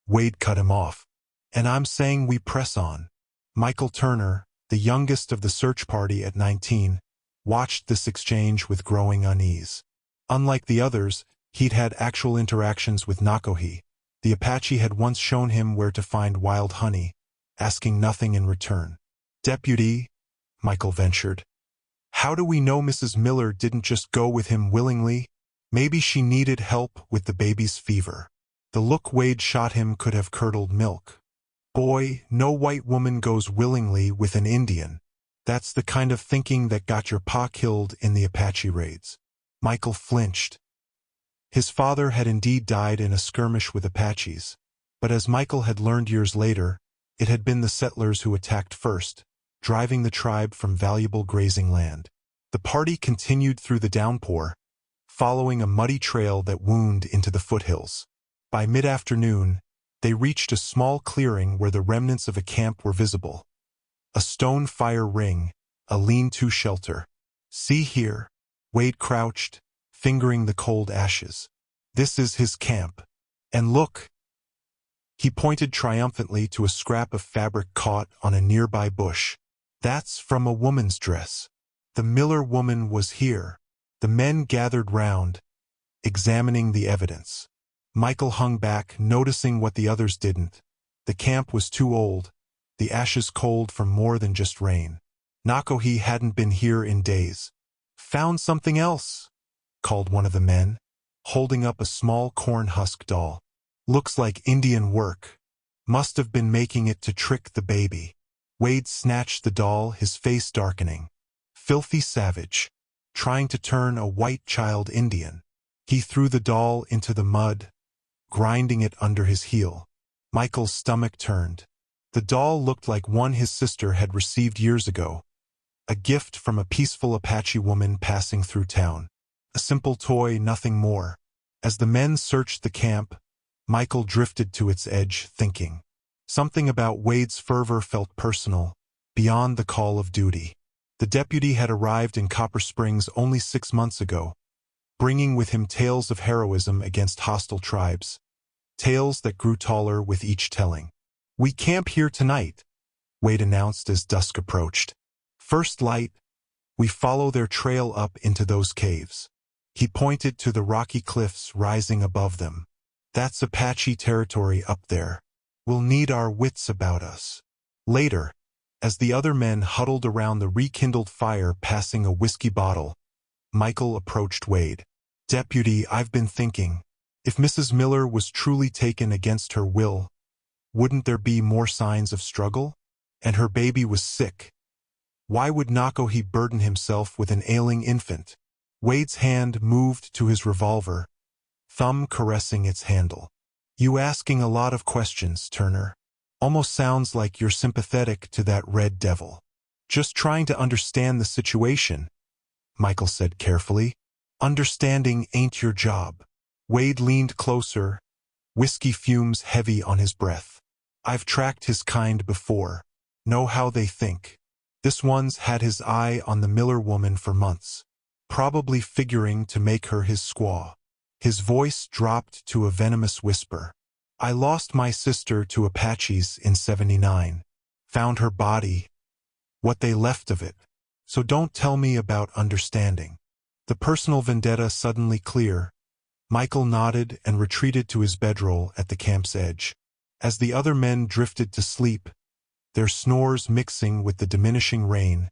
S1: Wade cut him off. "And I'm saying we press on." Michael Turner, the youngest of the search party at 19, watched this exchange with growing unease. Unlike the others, he'd had actual interactions with Nakohi. The Apache had once shown him where to find wild honey, asking nothing in return. "Deputy," Michael ventured, "how do we know Mrs. Miller didn't just go with him willingly? Maybe she needed help with the baby's fever." The look Wade shot him could have curdled milk. "Boy, no white woman goes willingly with an Indian. That's the kind of thinking that got your pa killed in the Apache raids." Michael flinched. His father had indeed died in a skirmish with Apaches, but as Michael had learned years later, it had been the settlers who attacked first, driving the tribe from valuable grazing land. The party continued through the downpour, following a muddy trail that wound into the foothills. By mid-afternoon, they reached a small clearing where the remnants of a camp were visible. A stone fire ring, a lean-to shelter. "See here," Wade crouched, fingering the cold ashes. "This is his camp. And look!" He pointed triumphantly to a scrap of fabric caught on a nearby bush. "That's from a woman's dress. The Miller woman was here." The men gathered round, examining the evidence. Michael hung back, noticing what the others didn't. The camp was too old, the ashes cold from more than just rain. Nakohi hadn't been here in days. "Found something else," called one of the men, holding up a small corn husk doll. "Looks like Indian work. Must have been making it to trick the baby." Wade snatched the doll, his face darkening. Filthy savage, trying to turn a white child Indian. He threw the doll into the mud, grinding it under his heel. Michael's stomach turned. The doll looked like one his sister had received years ago, a gift from a peaceful Apache woman passing through town. A simple toy, nothing more. As the men searched the camp, Michael drifted to its edge, thinking. Something about Wade's fervor felt personal, beyond the call of duty. The deputy had arrived in Copper Springs only 6 months ago, bringing with him tales of heroism against hostile tribes, tales that grew taller with each telling. "We camp here tonight," Wade announced as dusk approached. "First light, we follow their trail up into those caves." He pointed to the rocky cliffs rising above them. "That's Apache territory up there. We'll need our wits about us." Later, as the other men huddled around the rekindled fire passing a whiskey bottle, Michael approached Wade. "Deputy, I've been thinking, if Mrs. Miller was truly taken against her will, wouldn't there be more signs of struggle? And her baby was sick. Why would Nakohi burden himself with an ailing infant?" Wade's hand moved to his revolver, thumb caressing its handle. "You asking a lot of questions, Turner. Almost sounds like you're sympathetic to that red devil." "Just trying to understand the situation," Michael said carefully. Understanding ain't your job. Wade leaned closer, whiskey fumes heavy on his breath. I've tracked his kind before. Know how they think. This one's had his eye on the Miller woman for months, probably figuring to make her his squaw. His voice dropped to a venomous whisper. I lost my sister to Apaches in '79. Found her body, what they left of it. So don't tell me about understanding. The personal vendetta suddenly clear. Michael nodded and retreated to his bedroll at the camp's edge. As the other men drifted to sleep, their snores mixing with the diminishing rain,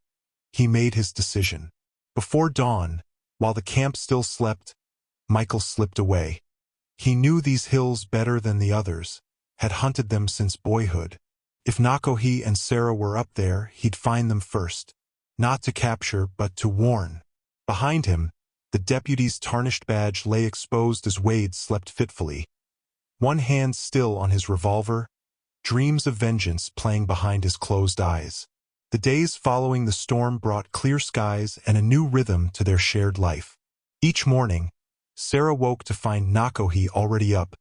S1: he made his decision. Before dawn, while the camp still slept, Michael slipped away. He knew these hills better than the others, had hunted them since boyhood. If Nakohi and Sarah were up there, he'd find them first. Not to capture, but to warn. Behind him, the deputy's tarnished badge lay exposed as Wade slept fitfully. One hand still on his revolver, dreams of vengeance playing behind his closed eyes. The days following the storm brought clear skies and a new rhythm to their shared life. Each morning, Sarah woke to find Nakohi already up,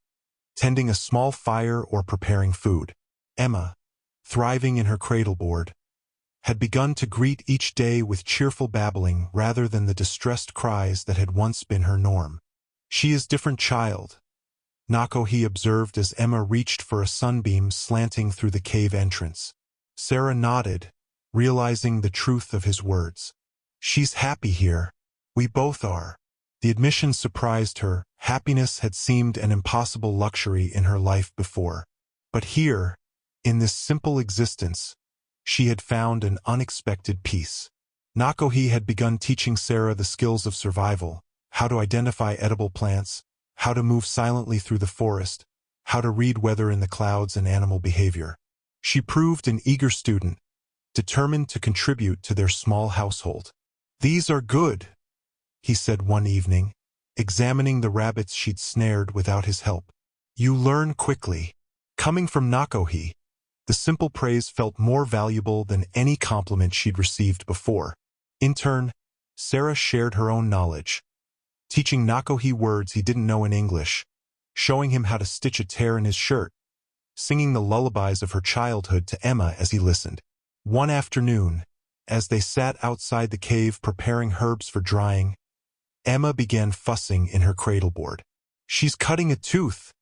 S1: tending a small fire or preparing food. Emma, thriving in her cradleboard, had begun to greet each day with cheerful babbling rather than the distressed cries that had once been her norm. She is different, child, Nakohi observed as Emma reached for a sunbeam slanting through the cave entrance. Sarah nodded, realizing the truth of his words. She's happy here. We both are. The admission surprised her. Happiness had seemed an impossible luxury in her life before. But here, in this simple existence, she had found an unexpected peace. Nakohi had begun teaching Sarah the skills of survival, how to identify edible plants, how to move silently through the forest, how to read weather in the clouds and animal behavior. She proved an eager student, determined to contribute to their small household. These are good, he said one evening, examining the rabbits she'd snared without his help. You learn quickly. Coming from Nakohi, the simple praise felt more valuable than any compliment she'd received before. In turn, Sarah shared her own knowledge, teaching Nakohi words he didn't know in English, showing him how to stitch a tear in his shirt, singing the lullabies of her childhood to Emma as he listened. One afternoon, as they sat outside the cave preparing herbs for drying, Emma began fussing in her cradleboard. She's cutting a tooth,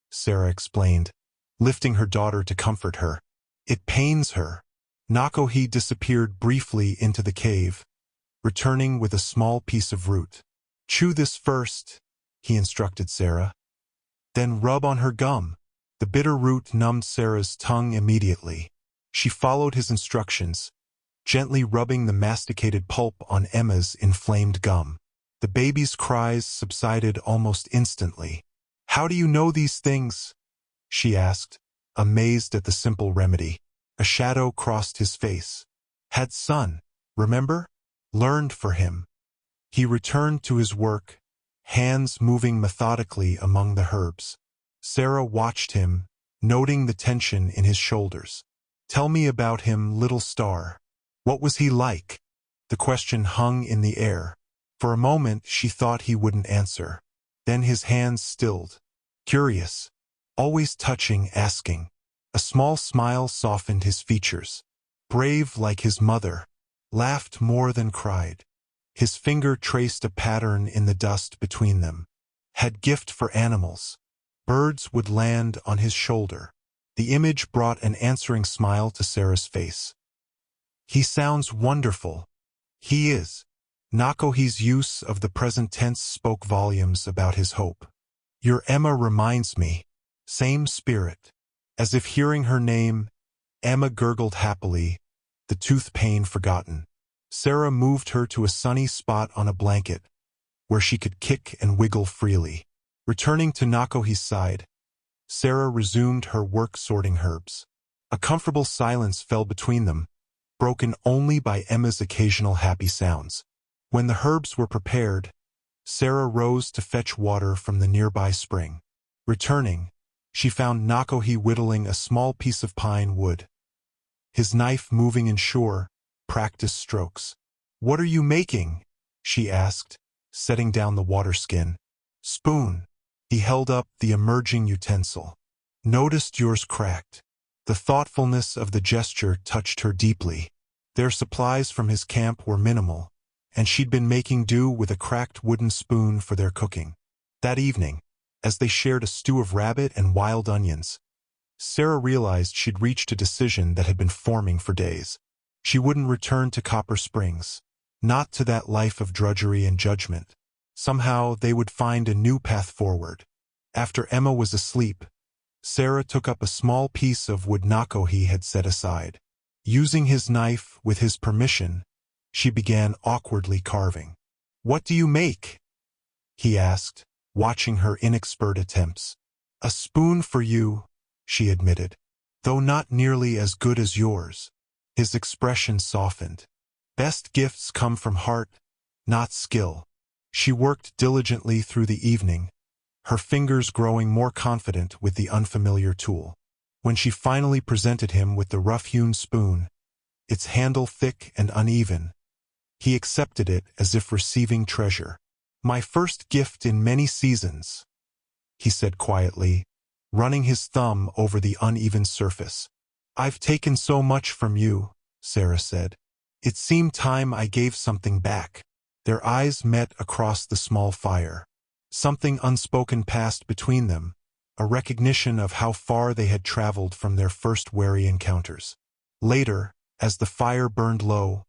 S1: Sarah explained, lifting her daughter to comfort her. It pains her. Nakohi disappeared briefly into the cave, returning with a small piece of root. Chew this first, he instructed Sarah. Then rub on her gum. The bitter root numbed Sarah's tongue immediately. She followed his instructions, gently rubbing the masticated pulp on Emma's inflamed gum. The baby's cries subsided almost instantly. How do you know these things? She asked, amazed at the simple remedy. A shadow crossed his face. Had son, remember? Learned for him. He returned to his work, hands moving methodically among the herbs. Sarah watched him, noting the tension in his shoulders. Tell me about him, little star. What was he like? The question hung in the air. For a moment she thought he wouldn't answer. Then his hands stilled. Curious. Always touching, asking. A small smile softened his features. Brave like his mother. Laughed more than cried. His finger traced a pattern in the dust between them. Had gift for animals. Birds would land on his shoulder. The image brought an answering smile to Sarah's face. He sounds wonderful. He is. Nakohi's use of the present tense spoke volumes about his hope. Your Emma reminds me. Same spirit. As if hearing her name, Emma gurgled happily, the tooth pain forgotten. Sarah moved her to a sunny spot on a blanket, where she could kick and wiggle freely. Returning to Nakohi's side, Sarah resumed her work sorting herbs. A comfortable silence fell between them, broken only by Emma's occasional happy sounds. When the herbs were prepared, Sarah rose to fetch water from the nearby spring. Returning, she found Nakohi whittling a small piece of pine wood, his knife moving in sure, practiced strokes. What are you making? she asked, setting down the water skin. Spoon. He held up the emerging utensil. Noticed yours cracked. The thoughtfulness of the gesture touched her deeply. Their supplies from his camp were minimal, and she'd been making do with a cracked wooden spoon for their cooking. That evening, as they shared a stew of rabbit and wild onions, Sarah realized she'd reached a decision that had been forming for days. She wouldn't return to Copper Springs, not to that life of drudgery and judgment. Somehow they would find a new path forward. After Emma was asleep, Sarah took up a small piece of wood Nakohi had set aside. Using his knife with his permission, she began awkwardly carving. "What do you make?" he asked, watching her inexpert attempts. "A spoon for you," she admitted, "though not nearly as good as yours." His expression softened. Best gifts come from heart, not skill. She worked diligently through the evening, her fingers growing more confident with the unfamiliar tool. When she finally presented him with the rough-hewn spoon, its handle thick and uneven, he accepted it as if receiving treasure. "My first gift in many seasons," he said quietly, running his thumb over the uneven surface. "I've taken so much from you," Sarah said. "It seemed time I gave something back." Their eyes met across the small fire. Something unspoken passed between them, a recognition of how far they had traveled from their first wary encounters. Later, as the fire burned low,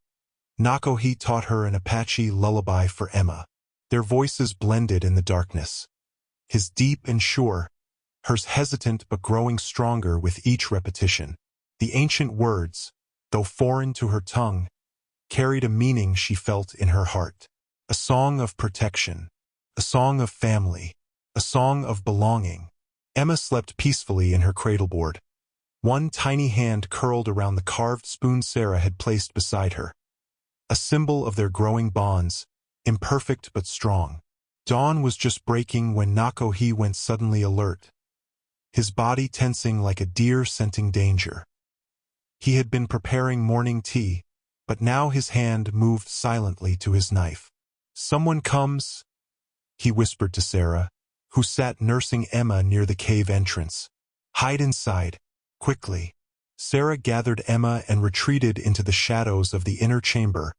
S1: Nakohi taught her an Apache lullaby for Emma. Their voices blended in the darkness. His deep and sure, hers hesitant but growing stronger with each repetition. The ancient words, though foreign to her tongue, carried a meaning she felt in her heart. A song of protection, a song of family, a song of belonging. Emma slept peacefully in her cradleboard. One tiny hand curled around the carved spoon Sarah had placed beside her, a symbol of their growing bonds, imperfect but strong. Dawn was just breaking when Nakohi went suddenly alert, his body tensing like a deer scenting danger. He had been preparing morning tea, but now his hand moved silently to his knife. "Someone comes," he whispered to Sarah, who sat nursing Emma near the cave entrance. "Hide inside, quickly." Sarah gathered Emma and retreated into the shadows of the inner chamber,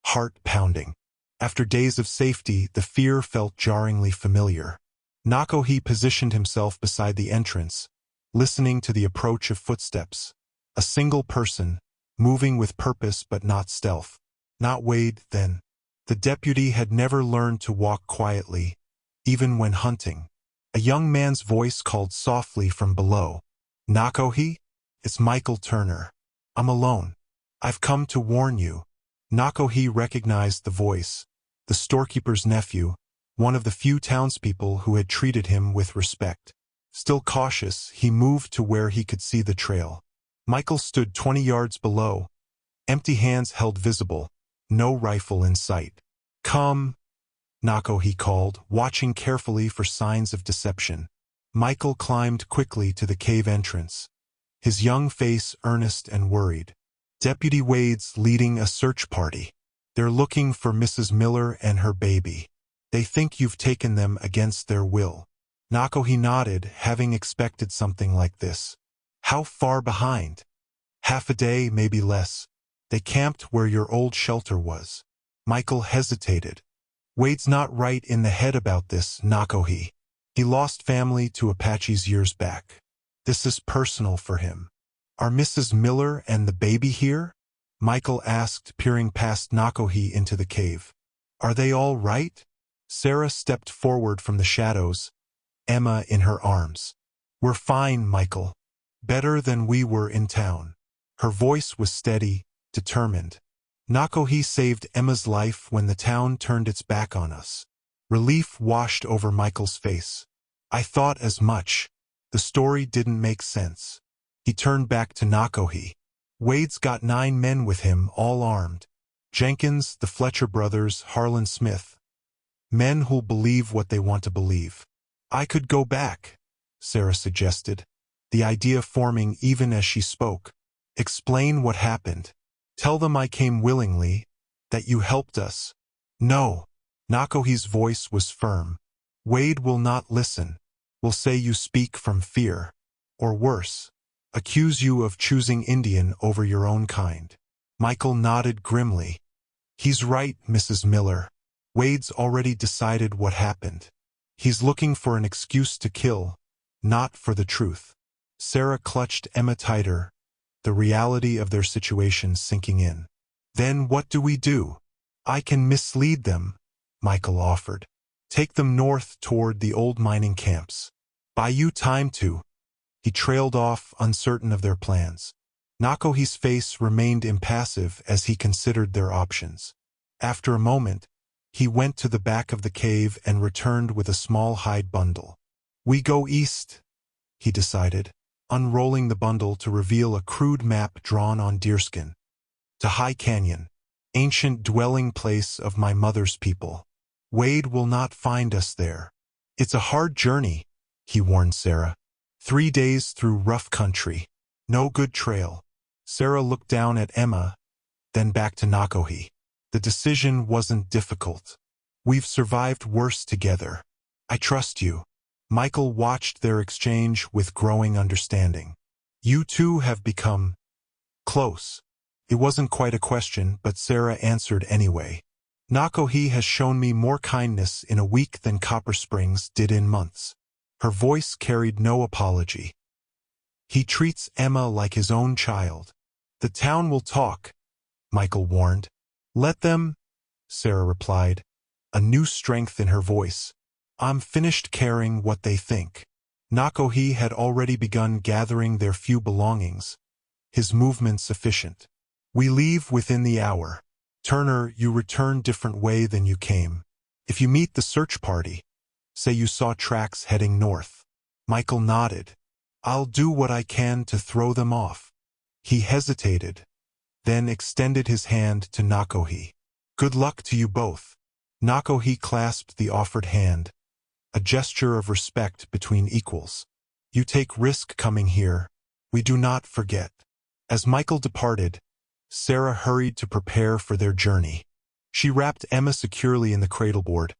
S1: heart pounding. After days of safety, the fear felt jarringly familiar. Nakohi positioned himself beside the entrance, listening to the approach of footsteps. A single person, moving with purpose but not stealth. Not Wade, then. The deputy had never learned to walk quietly, even when hunting. A young man's voice called softly from below. "Nakohi? It's Michael Turner. I'm alone. I've come to warn you." Nakohi recognized the voice, the storekeeper's nephew, one of the few townspeople who had treated him with respect. Still cautious, he moved to where he could see the trail. Michael stood 20 yards below, empty hands held visible, no rifle in sight. "Come," Nakohi called, watching carefully for signs of deception. Michael climbed quickly to the cave entrance, his young face earnest and worried. "Deputy Wade's leading a search party. They're looking for Mrs. Miller and her baby. They think you've taken them against their will." Nakohi nodded, having expected something like this. "How far behind?" "Half a day, maybe less. They camped where your old shelter was." Michael hesitated. "Wade's not right in the head about this, Nakohi. He lost family to Apaches years back. This is personal for him." "Are Mrs. Miller and the baby here?" Michael asked, peering past Nakohi into the cave. "Are they all right?" Sarah stepped forward from the shadows, Emma in her arms. "We're fine, Michael. Better than we were in town." Her voice was steady, determined. "Nakohi saved Emma's life when the town turned its back on us." Relief washed over Michael's face. "I thought as much. The story didn't make sense." He turned back to Nakohi. "Wade's got 9 men with him, all armed. Jenkins, the Fletcher brothers, Harlan Smith. Men who'll believe what they want to believe." "I could go back," Sarah suggested, the idea forming even as she spoke. "Explain what happened. Tell them I came willingly, that you helped us." No. Nakohi's voice was firm. Wade will not listen. Will say you speak from fear. Or worse, accuse you of choosing Indian over your own kind. Michael nodded grimly. He's right, Mrs. Miller. Wade's already decided what happened. He's looking for an excuse to kill, not for the truth. Sarah clutched Emma tighter, the reality of their situation sinking in. Then what do we do? I can mislead them, Michael offered. Take them north toward the old mining camps. Buy you time to. He trailed off, uncertain of their plans. Nakohi's face remained impassive as he considered their options. After a moment, he went to the back of the cave and returned with a small hide bundle. We go east, he decided, unrolling the bundle to reveal a crude map drawn on deerskin. To High Canyon, ancient dwelling place of my mother's people. Wade will not find us there. It's a hard journey, he warned Sarah. 3 days through rough country. No good trail. Sarah looked down at Emma, then back to Nakohi. The decision wasn't difficult. We've survived worse together. I trust you. Michael watched their exchange with growing understanding. You two have become close. It wasn't quite a question, but Sarah answered anyway. Nakohi has shown me more kindness in a week than Copper Springs did in months. Her voice carried no apology. He treats Emma like his own child. The town will talk, Michael warned. Let them, Sarah replied, a new strength in her voice. I'm finished caring what they think. Nakohi had already begun gathering their few belongings, his movements efficient. We leave within the hour. Turner, you return different way than you came. If you meet the search party, say you saw tracks heading north. Michael nodded. I'll do what I can to throw them off. He hesitated, then extended his hand to Nakohi. Good luck to you both. Nakohi clasped the offered hand, a gesture of respect between equals. You take risk coming here. We do not forget. As Michael departed, Sarah hurried to prepare for their journey. She wrapped Emma securely in the cradleboard,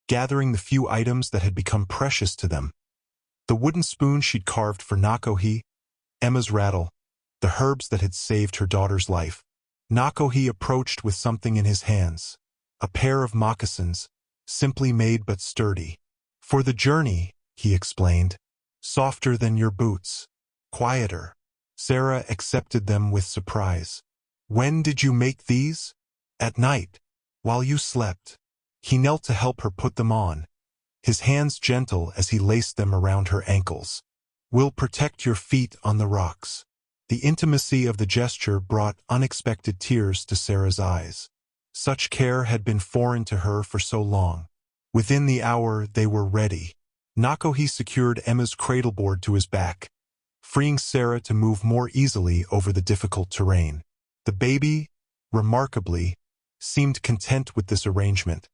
S1: gathering the few items that had become precious to them. The wooden spoon she'd carved for Nakohi, Emma's rattle, the herbs that had saved her daughter's life. Nakohi approached with something in his hands, a pair of moccasins, simply made but sturdy. For the journey, he explained, softer than your boots, quieter. Sarah accepted them with surprise. When did you make these? At night, while you slept. He knelt to help her put them on, his hands gentle as he laced them around her ankles. We'll protect your feet on the rocks. The intimacy of the gesture brought unexpected tears to Sarah's eyes. Such care had been foreign to her for so long. Within the hour, they were ready. Nakohi secured Emma's cradleboard to his back, freeing Sarah to move more easily over the difficult terrain. The baby, remarkably, seemed content with this arrangement,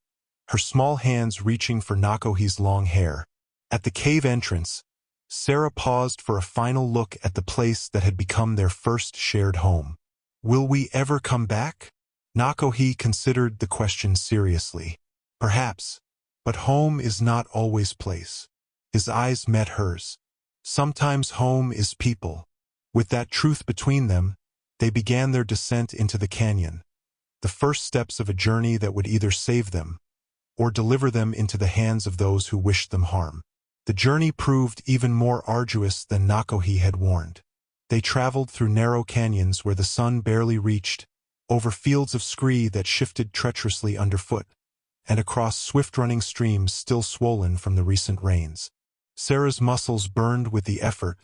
S1: her small hands reaching for Nakohi's long hair. At the cave entrance, Sarah paused for a final look at the place that had become their first shared home. Will we ever come back? Nakohi considered the question seriously. Perhaps, but home is not always place. His eyes met hers. Sometimes home is people. With that truth between them, they began their descent into the canyon, the first steps of a journey that would either save them or deliver them into the hands of those who wished them harm. The journey proved even more arduous than Nakohi had warned. They traveled through narrow canyons where the sun barely reached, over fields of scree that shifted treacherously underfoot, and across swift-running streams still swollen from the recent rains. Sarah's muscles burned with the effort,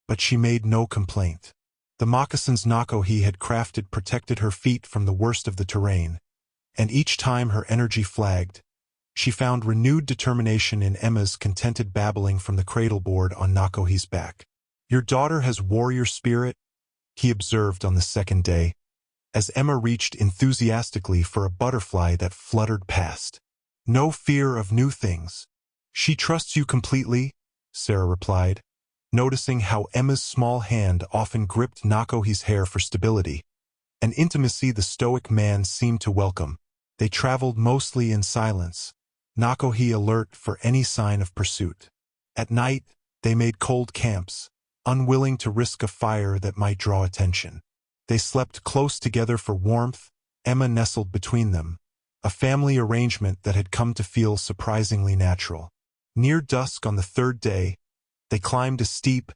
S1: but she made no complaint. The moccasins Nakohi had crafted protected her feet from the worst of the terrain, and each time her energy flagged, she found renewed determination in Emma's contented babbling from the cradleboard on Nakohi's back. Your daughter has warrior spirit, he observed on the second day, as Emma reached enthusiastically for a butterfly that fluttered past. No fear of new things. She trusts you completely, Sarah replied, noticing how Emma's small hand often gripped Nakohi's hair for stability, an intimacy the stoic man seemed to welcome. They traveled mostly in silence, Nakohi alert for any sign of pursuit. At night, they made cold camps, unwilling to risk a fire that might draw attention. They slept close together for warmth, Emma nestled between them, a family arrangement that had come to feel surprisingly natural. Near dusk on the third day, they climbed a steep,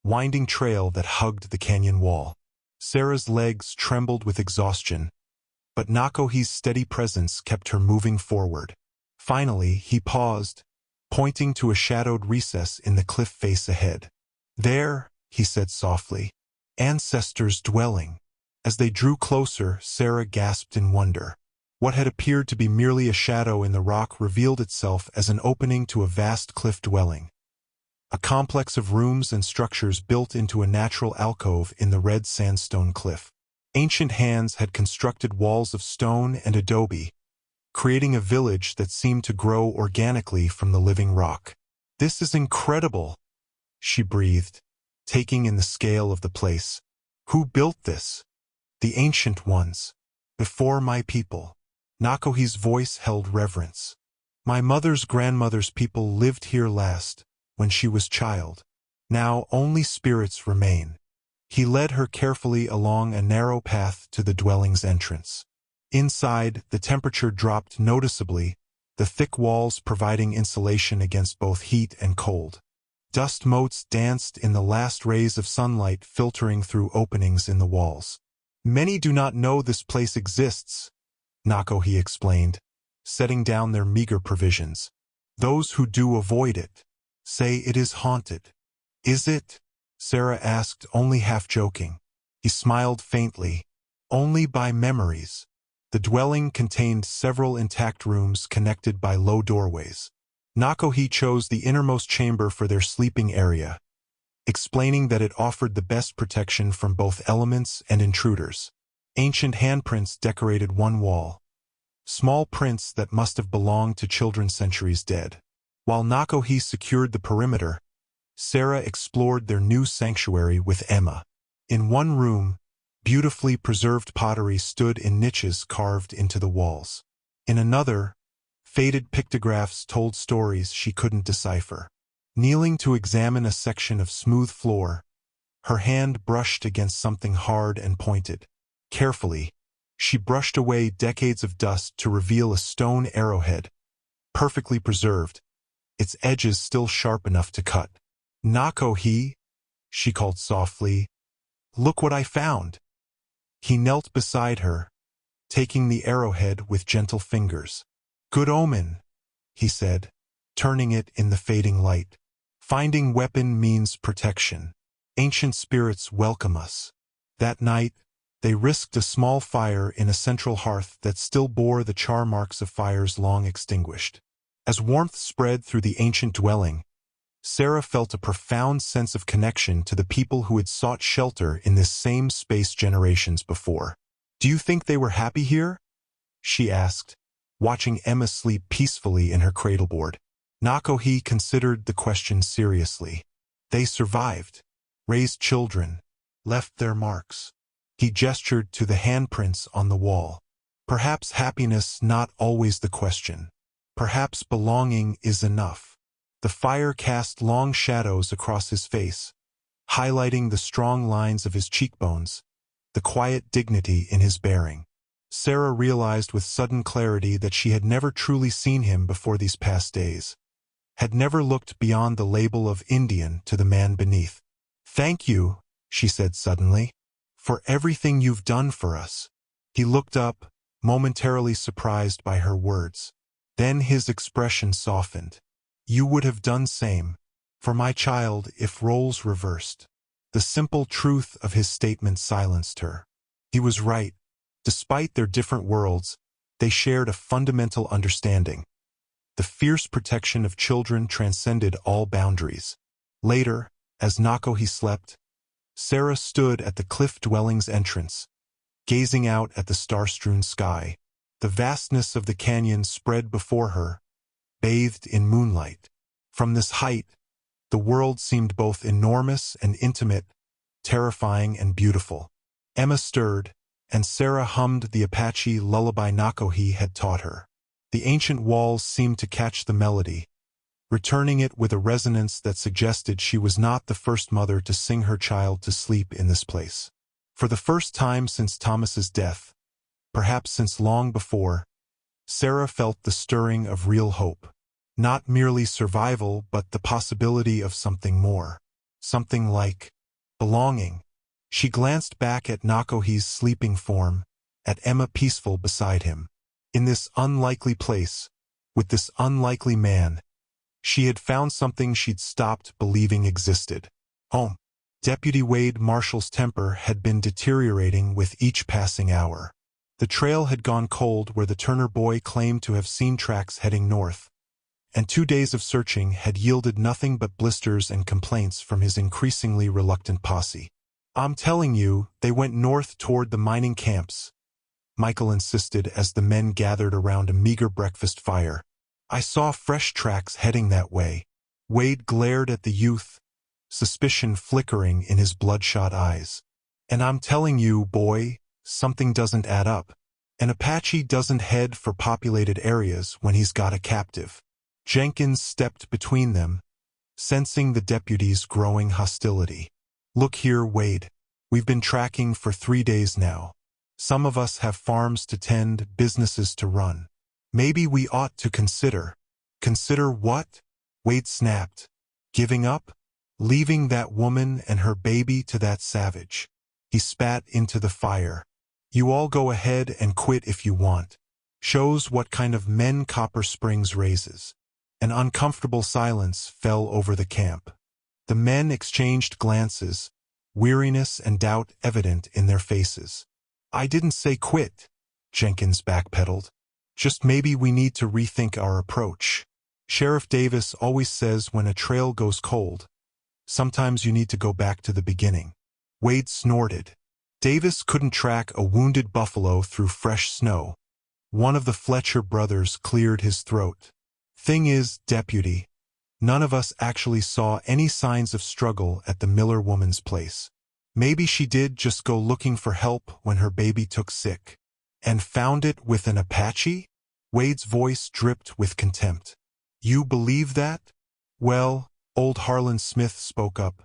S1: winding trail that hugged the canyon wall. Sarah's legs trembled with exhaustion, but Nakohi's steady presence kept her moving forward. Finally, he paused, pointing to a shadowed recess in the cliff face ahead. "There," he said softly, "ancestors' dwelling." As they drew closer, Sarah gasped in wonder. What had appeared to be merely a shadow in the rock revealed itself as an opening to a vast cliff dwelling. A complex of rooms and structures built into a natural alcove in the red sandstone cliff. Ancient hands had constructed walls of stone and adobe, creating a village that seemed to grow organically from the living rock. "This is incredible," she breathed, taking in the scale of the place. "Who built this?" "The ancient ones. Before my people." Nakohi's voice held reverence. "My mother's grandmother's people lived here last, when she was child. Now only spirits remain." He led her carefully along a narrow path to the dwelling's entrance. Inside, the temperature dropped noticeably, the thick walls providing insulation against both heat and cold. Dust motes danced in the last rays of sunlight filtering through openings in the walls. "Many do not know this place exists," Nakohi explained, setting down their meager provisions. "Those who do avoid it say it is haunted." "Is it?" Sarah asked, only half joking. He smiled faintly. "Only by memories." The dwelling contained several intact rooms connected by low doorways. Nakohi chose the innermost chamber for their sleeping area, explaining that it offered the best protection from both elements and intruders. Ancient handprints decorated one wall, small prints that must have belonged to children centuries dead. While Nakohi secured the perimeter, Sarah explored their new sanctuary with Emma. In one room, beautifully preserved pottery stood in niches carved into the walls. In another, faded pictographs told stories she couldn't decipher. Kneeling to examine a section of smooth floor, her hand brushed against something hard and pointed. Carefully, she brushed away decades of dust to reveal a stone arrowhead, perfectly preserved, its edges still sharp enough to cut. "Nakohi," she called softly, "look what I found." He knelt beside her, taking the arrowhead with gentle fingers. "Good omen," he said, turning it in the fading light. "Finding weapon means protection. Ancient spirits welcome us." That night, they risked a small fire in a central hearth that still bore the char marks of fires long extinguished. As warmth spread through the ancient dwelling, Sarah felt a profound sense of connection to the people who had sought shelter in this same space generations before. "Do you think they were happy here?" she asked, watching Emma sleep peacefully in her cradleboard. Nakohi considered the question seriously. "They survived, raised children, left their marks." He gestured to the handprints on the wall. "Perhaps happiness not always the question. Perhaps belonging is enough." The fire cast long shadows across his face, highlighting the strong lines of his cheekbones, the quiet dignity in his bearing. Sarah realized with sudden clarity that she had never truly seen him before these past days, had never looked beyond the label of Indian to the man beneath. "Thank you," she said suddenly, "for everything you've done for us." He looked up, momentarily surprised by her words. Then his expression softened. "You would have done same for my child if roles reversed." The simple truth of his statement silenced her. He was right. Despite their different worlds, they shared a fundamental understanding. The fierce protection of children transcended all boundaries. Later, as Nakohi slept, Sarah stood at the cliff dwelling's entrance, gazing out at the star-strewn sky. The vastness of the canyon spread before her, bathed in moonlight. From this height, the world seemed both enormous and intimate, terrifying and beautiful. Emma stirred, and Sarah hummed the Apache lullaby Nakohi had taught her. The ancient walls seemed to catch the melody, returning it with a resonance that suggested she was not the first mother to sing her child to sleep in this place. For the first time since Thomas's death, perhaps since long before, Sarah felt the stirring of real hope. Not merely survival, but the possibility of something more. Something like belonging. She glanced back at Nakohi's sleeping form, at Emma peaceful beside him. In this unlikely place, with this unlikely man, she had found something she'd stopped believing existed. Home. Deputy Wade Marshall's temper had been deteriorating with each passing hour. The trail had gone cold where the Turner boy claimed to have seen tracks heading north, and 2 days of searching had yielded nothing but blisters and complaints from his increasingly reluctant posse. "I'm telling you, they went north toward the mining camps," Michael insisted as the men gathered around a meager breakfast fire. "I saw fresh tracks heading that way." Wade glared at the youth, suspicion flickering in his bloodshot eyes. "And I'm telling you, boy, something doesn't add up. An Apache doesn't head for populated areas when he's got a captive." Jenkins stepped between them, sensing the deputy's growing hostility. "Look here, Wade. We've been tracking for 3 days now. Some of us have farms to tend, businesses to run. Maybe we ought to consider." "Consider what?" Wade snapped. "Giving up? Leaving that woman and her baby to that savage?" He spat into the fire. "You all go ahead and quit if you want. Shows what kind of men Copper Springs raises." An uncomfortable silence fell over the camp. The men exchanged glances, weariness and doubt evident in their faces. "I didn't say quit," Jenkins backpedaled. "Just maybe we need to rethink our approach. Sheriff Davis always says when a trail goes cold, sometimes you need to go back to the beginning." Wade snorted. Davis couldn't track a wounded buffalo through fresh snow. One of the Fletcher brothers cleared his throat. "Thing is, Deputy, none of us actually saw any signs of struggle at the Miller woman's place. Maybe she did just go looking for help when her baby took sick. And found it with an Apache?" Wade's voice dripped with contempt. "You believe that?" "Well," old Harlan Smith spoke up.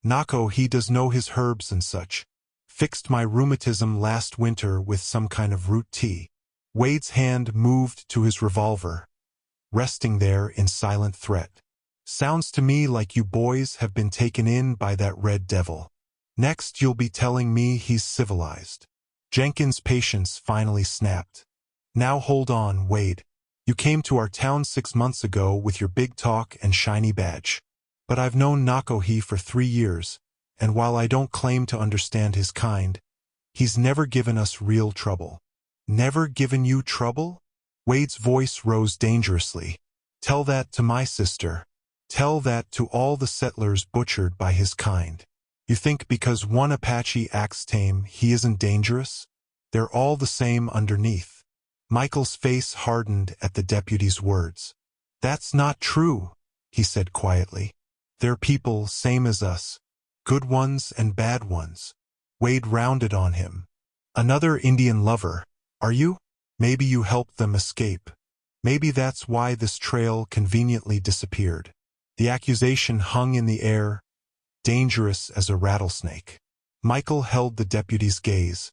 S1: "Nakohi does know his herbs and such. Fixed my rheumatism last winter with some kind of root tea." Wade's hand moved to his revolver, resting there in silent threat. "Sounds to me like you boys have been taken in by that red devil. Next you'll be telling me he's civilized." Jenkins' patience finally snapped. "Now hold on, Wade. You came to our town 6 months ago with your big talk and shiny badge. But I've known Nakohi for 3 years, and while I don't claim to understand his kind, he's never given us real trouble." "Never given you trouble?" Wade's voice rose dangerously. "Tell that to my sister. Tell that to all the settlers butchered by his kind. You think because one Apache acts tame, he isn't dangerous? They're all the same underneath." Michael's face hardened at the deputy's words. "That's not true," he said quietly. "They're people same as us. Good ones and bad ones." Wade rounded on him. "Another Indian lover, are you? Maybe you helped them escape. Maybe that's why this trail conveniently disappeared." The accusation hung in the air, dangerous as a rattlesnake. Michael held the deputy's gaze,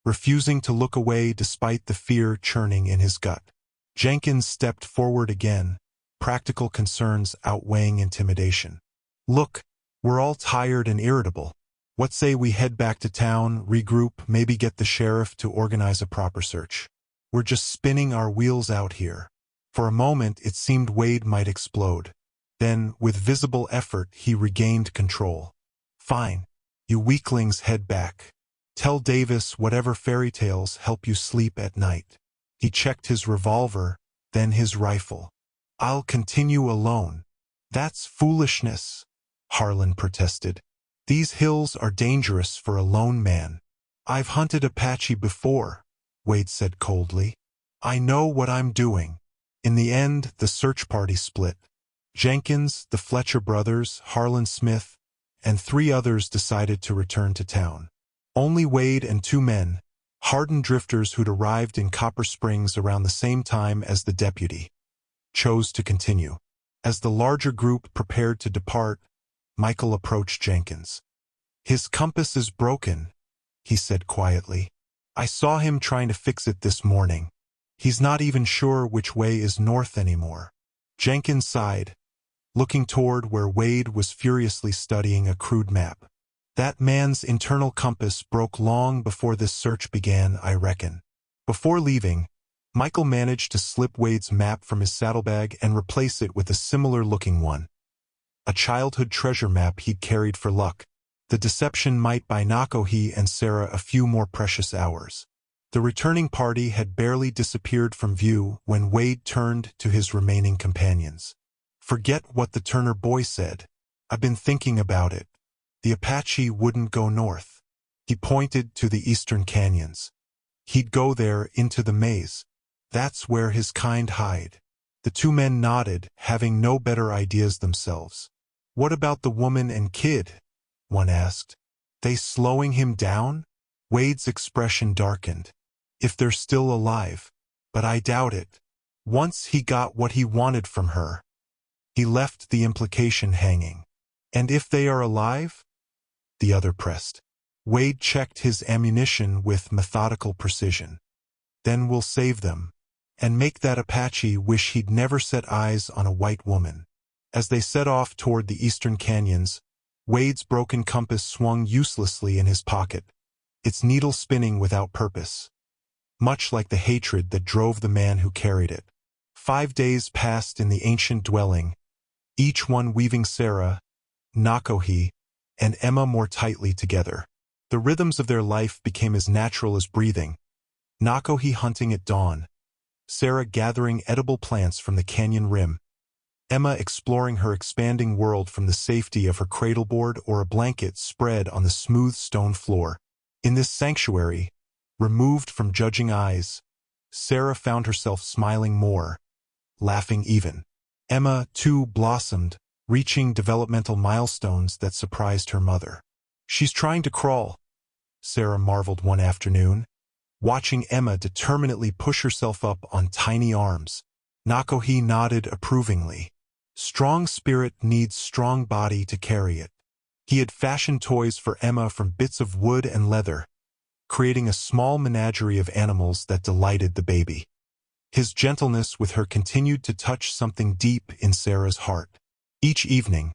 S1: refusing to look away despite the fear churning in his gut. Jenkins stepped forward again, practical concerns outweighing intimidation. "Look, we're all tired and irritable. What say we head back to town, regroup, maybe get the sheriff to organize a proper search? We're just spinning our wheels out here." For a moment it seemed Wade might explode. Then, with visible effort, he regained control. "Fine. You weaklings head back. Tell Davis whatever fairy tales help you sleep at night." He checked his revolver, then his rifle. "I'll continue alone." "That's foolishness," Harlan protested. "These hills are dangerous for a lone man." "I've hunted Apache before," Wade said coldly. "I know what I'm doing." In the end, the search party split. Jenkins, the Fletcher brothers, Harlan Smith, and 3 others decided to return to town. Only Wade and 2 men, Hardened drifters who'd arrived in Copper Springs around the same time as the deputy chose to continue. As the larger group prepared to depart, Michael approached Jenkins. "His compass is broken," he said quietly. "I saw him trying to fix it this morning. He's not even sure which way is north anymore." Jenkins sighed, looking toward where Wade was furiously studying a crude map. "That man's internal compass broke long before this search began, I reckon." Before leaving, Michael managed to slip Wade's map from his saddlebag and replace it with a similar-looking one. A childhood treasure map he'd carried for luck. The deception might buy Nakohi and Sarah a few more precious hours. The returning party had barely disappeared from view when Wade turned to his remaining companions. "Forget what the Turner boy said. I've been thinking about it. The Apache wouldn't go north." He pointed to the eastern canyons. "He'd go there into the maze. That's where his kind hide." The two men nodded, having no better ideas themselves. "What about the woman and kid?" one asked. "They slowing him down?" Wade's expression darkened. "If they're still alive. But I doubt it. Once he got what he wanted from her." He left the implication hanging. "And if they are alive?" the other pressed. Wade checked his ammunition with methodical precision. "Then we'll save them. And make that Apache wish he'd never set eyes on a white woman." As they set off toward the eastern canyons, Wade's broken compass swung uselessly in his pocket, its needle spinning without purpose, much like the hatred that drove the man who carried it. 5 days passed in the ancient dwelling, each one weaving Sarah, Nakohi, and Emma more tightly together. The rhythms of their life became as natural as breathing, Nakohi hunting at dawn, Sarah gathering edible plants from the canyon rim, Emma exploring her expanding world from the safety of her cradleboard or a blanket spread on the smooth stone floor. In this sanctuary, removed from judging eyes, Sarah found herself smiling more, laughing even. Emma, too, blossomed, reaching developmental milestones that surprised her mother. "She's trying to crawl," Sarah marveled one afternoon, watching Emma determinedly push herself up on tiny arms. Nakohi nodded approvingly. Strong spirit needs strong body to carry it. He had fashioned toys for Emma from bits of wood and leather, creating a small menagerie of animals that delighted the baby. His gentleness with her continued to touch something deep in Sarah's heart. Each evening,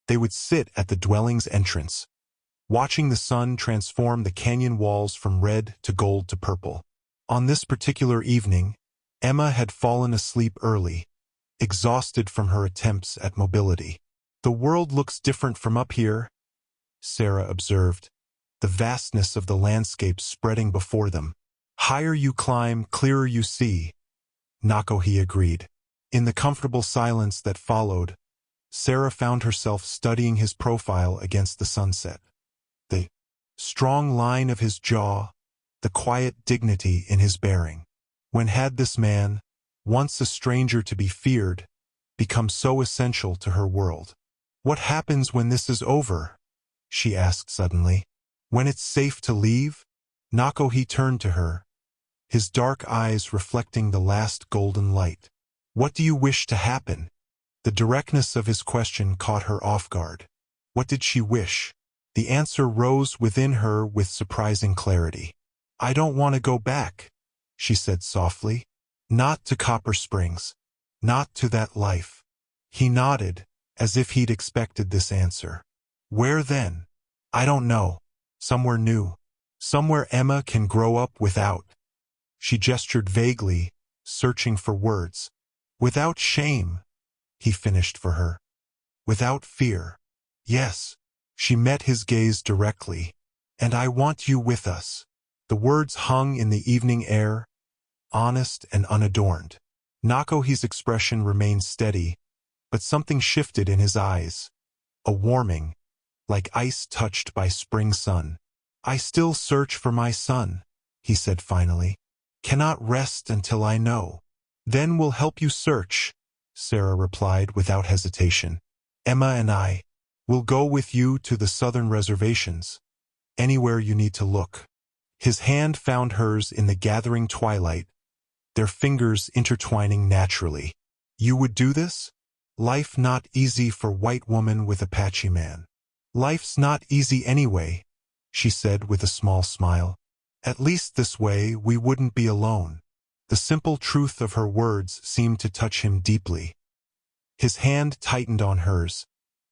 S1: they would sit at the dwelling's entrance, watching the sun transform the canyon walls from red to gold to purple. On this particular evening, Emma had fallen asleep early, exhausted from her attempts at mobility. "The world looks different from up here," Sarah observed, the vastness of the landscape spreading before them. "Higher you climb, clearer you see," Nakohi agreed. In the comfortable silence that followed, Sarah found herself studying his profile against the sunset. The strong line of his jaw, the quiet dignity in his bearing. When had this man, once a stranger to be feared, become so essential to her world? "What happens when this is over?" she asked suddenly. "When it's safe to leave?" Nakohi turned to her, his dark eyes reflecting the last golden light. "What do you wish to happen?" The directness of his question caught her off guard. What did she wish? The answer rose within her with surprising clarity. "I don't want to go back," she said softly. "Not to Copper Springs. Not to that life." He nodded, as if he'd expected this answer. "Where then?" "I don't know. Somewhere new. Somewhere Emma can grow up without." She gestured vaguely, searching for words. "Without shame," he finished for her. "Without fear." "Yes." She met his gaze directly. "And I want you with us." The words hung in the evening air, honest and unadorned. Nakohi's expression remained steady, but something shifted in his eyes. A warming, like ice touched by spring sun. "I still search for my son," he said finally. "Cannot rest until I know." "Then we'll help you search," Sarah replied without hesitation. "Emma and I will go with you to the southern reservations, anywhere you need to look." His hand found hers in the gathering twilight, their fingers intertwining naturally. You would do this? Life not easy for white woman with Apache man. Life's not easy anyway, she said with a small smile. At least this way we wouldn't be alone. The simple truth of her words seemed to touch him deeply. His hand tightened on hers,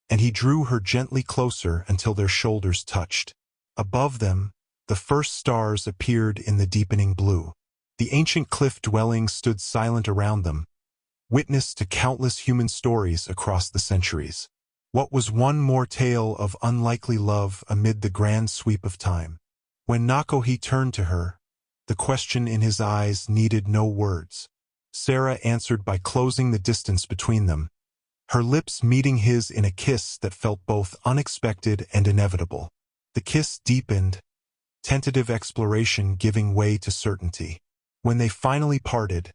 S1: and he drew her gently closer until their shoulders touched. Above them, the first stars appeared in the deepening blue. The ancient cliff dwellings stood silent around them, witness to countless human stories across the centuries. What was one more tale of unlikely love amid the grand sweep of time? When Nakohi turned to her, the question in his eyes needed no words. Sarah answered by closing the distance between them, her lips meeting his in a kiss that felt both unexpected and inevitable. The kiss deepened, tentative exploration giving way to certainty. When they finally parted,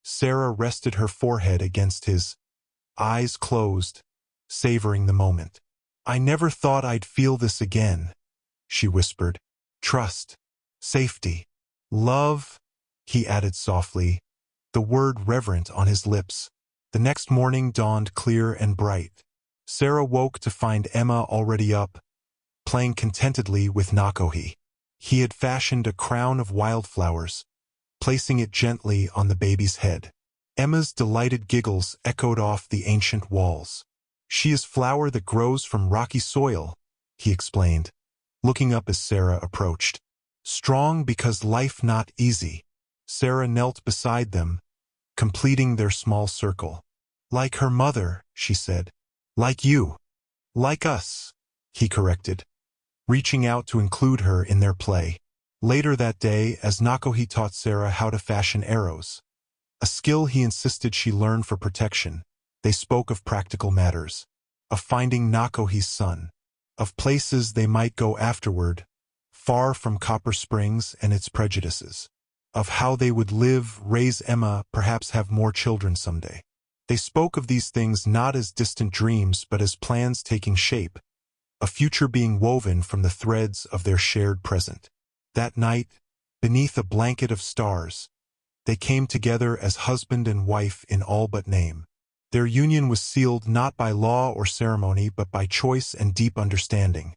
S1: Sarah rested her forehead against his, eyes closed, savoring the moment. I never thought I'd feel this again, she whispered. Trust, safety, love, he added softly, the word reverent on his lips. The next morning dawned clear and bright. Sarah woke to find Emma already up, playing contentedly with Nakohi. He had fashioned a crown of wildflowers, placing it gently on the baby's head. Emma's delighted giggles echoed off the ancient walls. She is flower that grows from rocky soil, he explained, looking up as Sarah approached. Strong because life not easy. Sarah knelt beside them, completing their small circle. Like her mother, she said. Like you. Like us, he corrected, reaching out to include her in their play. Later that day, as Nakohi taught Sarah how to fashion arrows, a skill he insisted she learn for protection, they spoke of practical matters, of finding Nakohi's son, of places they might go afterward, far from Copper Springs and its prejudices, of how they would live, raise Emma, perhaps have more children someday. They spoke of these things not as distant dreams but as plans taking shape, a future being woven from the threads of their shared present. That night, beneath a blanket of stars, they came together as husband and wife in all but name. Their union was sealed not by law or ceremony but by choice and deep understanding,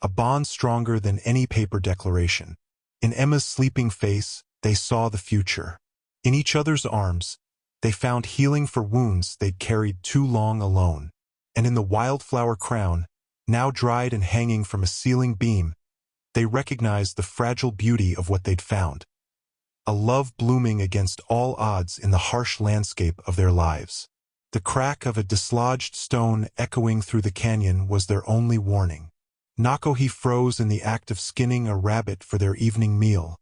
S1: a bond stronger than any paper declaration. In Emma's sleeping face, they saw the future. In each other's arms, they found healing for wounds they'd carried too long alone. And in the wildflower crown, now dried and hanging from a ceiling beam, they recognized the fragile beauty of what they'd found. A love blooming against all odds in the harsh landscape of their lives. The crack of a dislodged stone echoing through the canyon was their only warning. Nakohi froze in the act of skinning a rabbit for their evening meal,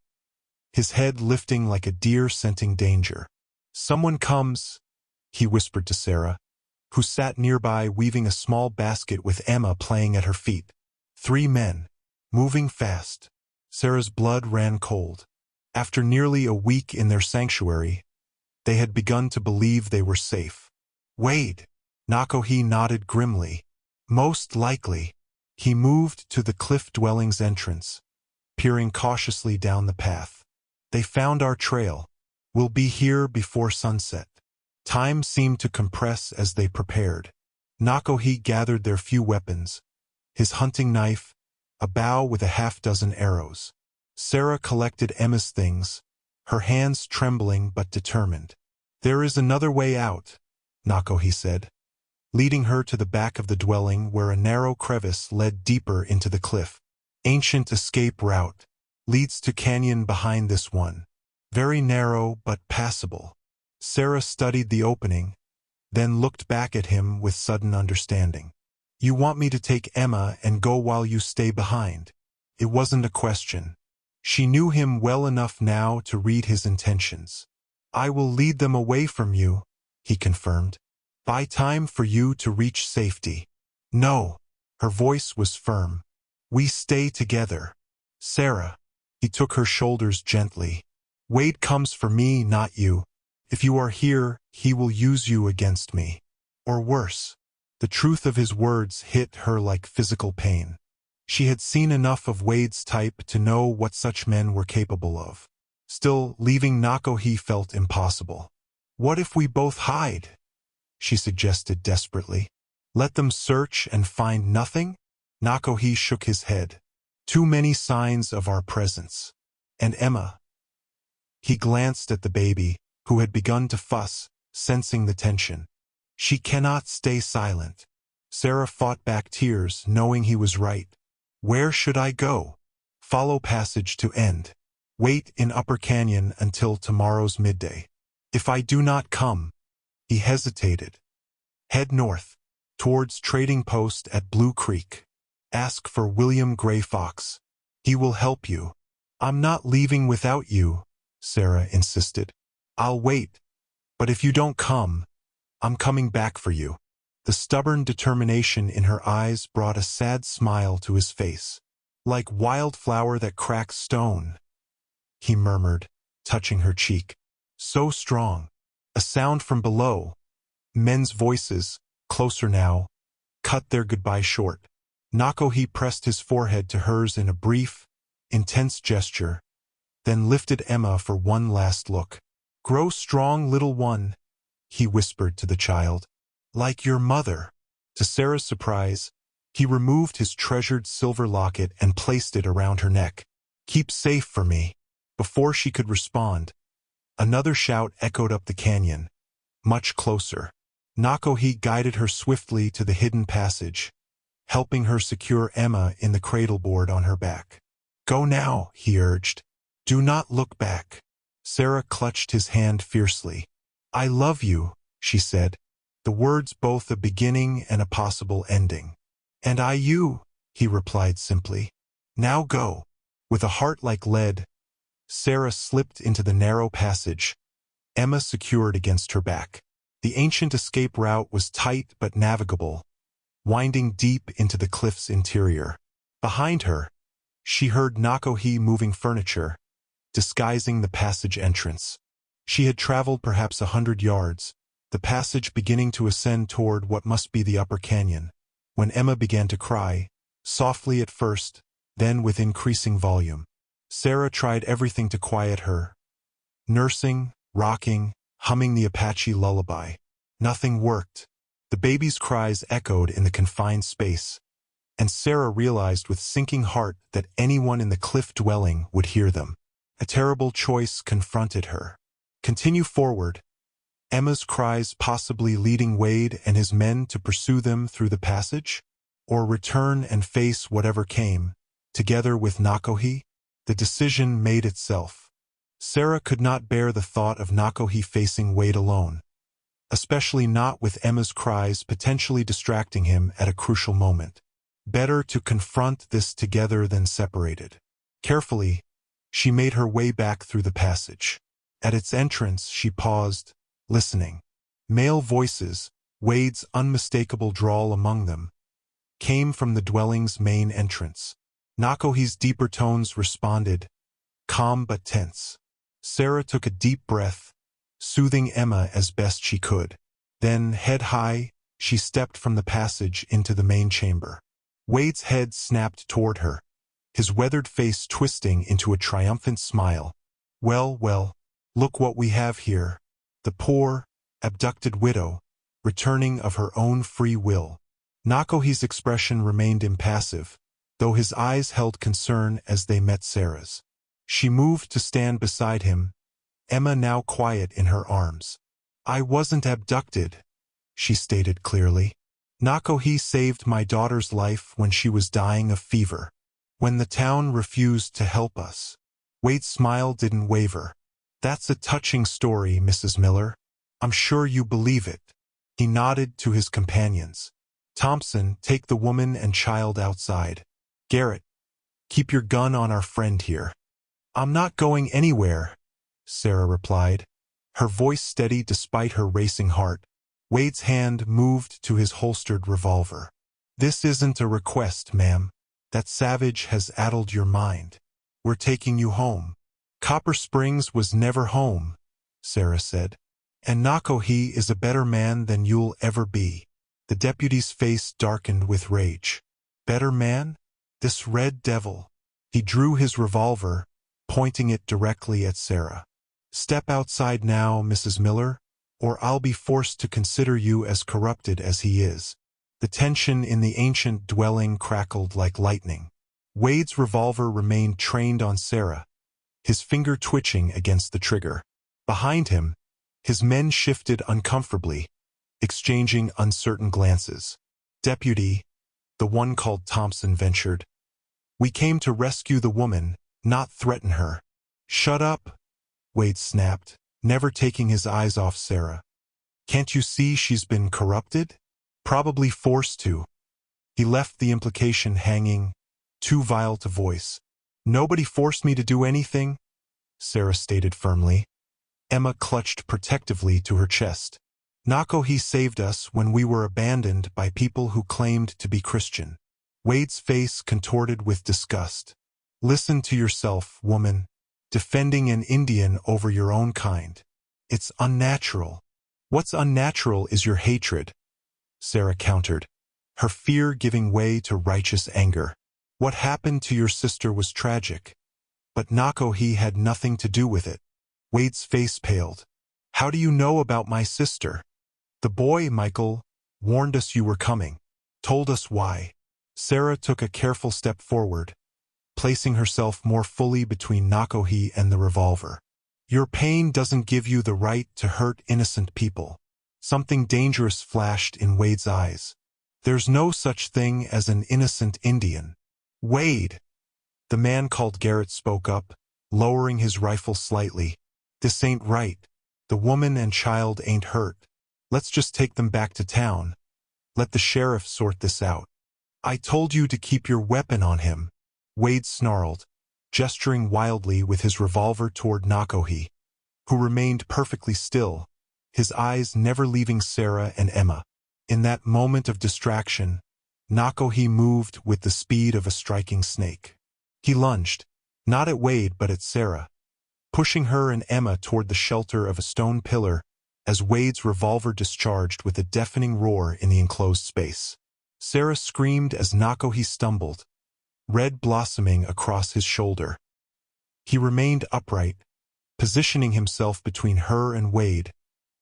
S1: his head lifting like a deer scenting danger. Someone comes, he whispered to Sarah, who sat nearby weaving a small basket with Emma playing at her feet. 3 men, moving fast. Sarah's blood ran cold. After nearly a week in their sanctuary, they had begun to believe they were safe. Wade, Nakohi nodded grimly. Most likely. He moved to the cliff dwelling's entrance, peering cautiously down the path. They found our trail. We'll be here before sunset. Time seemed to compress as they prepared. Nakohi gathered their few weapons, his hunting knife, a bow with a half-dozen arrows. Sarah collected Emma's things, her hands trembling but determined. There is another way out, Nakohi said, leading her to the back of the dwelling where a narrow crevice led deeper into the cliff. Ancient escape route leads to canyon behind this one. Very narrow but passable. Sarah studied the opening, then looked back at him with sudden understanding. You want me to take Emma and go while you stay behind? It wasn't a question. She knew him well enough now to read his intentions. I will lead them away from you, he confirmed. Buy time for you to reach safety. No. Her voice was firm. We stay together. Sarah. He took her shoulders gently. Wade comes for me, not you. If you are here, he will use you against me. Or worse. The truth of his words hit her like physical pain. She had seen enough of Wade's type to know what such men were capable of. Still, leaving Nakohi felt impossible. "What if we both hide?" she suggested desperately. "Let them search and find nothing?" Nakohi shook his head. "Too many signs of our presence. And Emma." He glanced at the baby, who had begun to fuss, sensing the tension. "She cannot stay silent." Sarah fought back tears, knowing he was right. "Where should I go?" "Follow passage to end. Wait in Upper Canyon until tomorrow's midday. If I do not come—" He hesitated. "Head north, towards trading post at Blue Creek. Ask for William Gray Fox. He will help you." "I'm not leaving without you," Sarah insisted. "I'll wait. But if you don't come, I'm coming back for you." The stubborn determination in her eyes brought a sad smile to his face. "Like wildflower that cracks stone," he murmured, touching her cheek. "So strong." A sound from below. Men's voices, closer now, cut their goodbye short. Nakohi pressed his forehead to hers in a brief, intense gesture, then lifted Emma for one last look. "Grow strong, little one," he whispered to the child. "Like your mother." To Sarah's surprise, he removed his treasured silver locket and placed it around her neck. "Keep safe for me." Before she could respond, another shout echoed up the canyon, much closer. Nakohi guided her swiftly to the hidden passage, helping her secure Emma in the cradleboard on her back. "Go now," he urged. "Do not look back." Sarah clutched his hand fiercely. "I love you," she said, the words both a beginning and a possible ending. "And I you," he replied simply. "Now go." With a heart like lead, Sarah slipped into the narrow passage, Emma secured against her back. The ancient escape route was tight but navigable, winding deep into the cliff's interior. Behind her, she heard Nakohi moving furniture, disguising the passage entrance. She had traveled perhaps 100 yards, the passage beginning to ascend toward what must be the upper canyon, when Emma began to cry, softly at first, then with increasing volume. Sarah tried everything to quiet her, nursing, rocking, humming the Apache lullaby. Nothing worked. The baby's cries echoed in the confined space, and Sarah realized with sinking heart that anyone in the cliff dwelling would hear them. A terrible choice confronted her. Continue forward, Emma's cries possibly leading Wade and his men to pursue them through the passage, or return and face whatever came, together with Nakohi? The decision made itself. Sarah could not bear the thought of Nakohi facing Wade alone, especially not with Emma's cries potentially distracting him at a crucial moment. Better to confront this together than separated. Carefully, she made her way back through the passage. At its entrance, she paused, listening. Male voices, Wade's unmistakable drawl among them, came from the dwelling's main entrance. Nakohi's deeper tones responded, calm but tense. Sarah took a deep breath, soothing Emma as best she could. Then, head high, she stepped from the passage into the main chamber. Wade's head snapped toward her, his weathered face twisting into a triumphant smile. Well, well, look what we have here. The poor, abducted widow, returning of her own free will. Nakohi's expression remained impassive, though his eyes held concern as they met Sarah's. She moved to stand beside him, Emma now quiet in her arms. I wasn't abducted, she stated clearly. Nakohi saved my daughter's life when she was dying of fever, when the town refused to help us. Wade's smile didn't waver. That's a touching story, Mrs. Miller. I'm sure you believe it. He nodded to his companions. Thompson, take the woman and child outside. Garrett, keep your gun on our friend here. I'm not going anywhere, Sarah replied, her voice steady despite her racing heart. Wade's hand moved to his holstered revolver. This isn't a request, ma'am. That savage has addled your mind. We're taking you home. Copper Springs was never home, Sarah said. And Nakohi is a better man than you'll ever be. The deputy's face darkened with rage. Better man? This red devil. He drew his revolver, pointing it directly at Sarah. Step outside now, Mrs. Miller, or I'll be forced to consider you as corrupted as he is. The tension in the ancient dwelling crackled like lightning. Wade's revolver remained trained on Sarah, his finger twitching against the trigger. Behind him, his men shifted uncomfortably, exchanging uncertain glances. Deputy, the one called Thompson, ventured. We came to rescue the woman, not threaten her. Shut up, Wade snapped, never taking his eyes off Sarah. Can't you see she's been corrupted? Probably forced to. He left the implication hanging, too vile to voice. Nobody forced me to do anything, Sarah stated firmly. Emma clutched protectively to her chest. Nakohi saved us when we were abandoned by people who claimed to be Christian. Wade's face contorted with disgust. Listen to yourself, woman. Defending an Indian over your own kind. It's unnatural. What's unnatural is your hatred, Sarah countered, her fear giving way to righteous anger. What happened to your sister was tragic, but Nakohi had nothing to do with it. Wade's face paled. How do you know about my sister? The boy, Michael, warned us you were coming. Told us why. Sarah took a careful step forward, placing herself more fully between Nakohi and the revolver. Your pain doesn't give you the right to hurt innocent people. Something dangerous flashed in Wade's eyes. There's no such thing as an innocent Indian. Wade! The man called Garrett spoke up, lowering his rifle slightly. This ain't right. The woman and child ain't hurt. Let's just take them back to town. Let the sheriff sort this out. I told you to keep your weapon on him, Wade snarled, gesturing wildly with his revolver toward Nakohi, who remained perfectly still, his eyes never leaving Sarah and Emma. In that moment of distraction, Nakohi moved with the speed of a striking snake. He lunged, not at Wade but at Sarah, pushing her and Emma toward the shelter of a stone pillar as Wade's revolver discharged with a deafening roar in the enclosed space. Sarah screamed as Nakohi stumbled, red blossoming across his shoulder. He remained upright, positioning himself between her and Wade,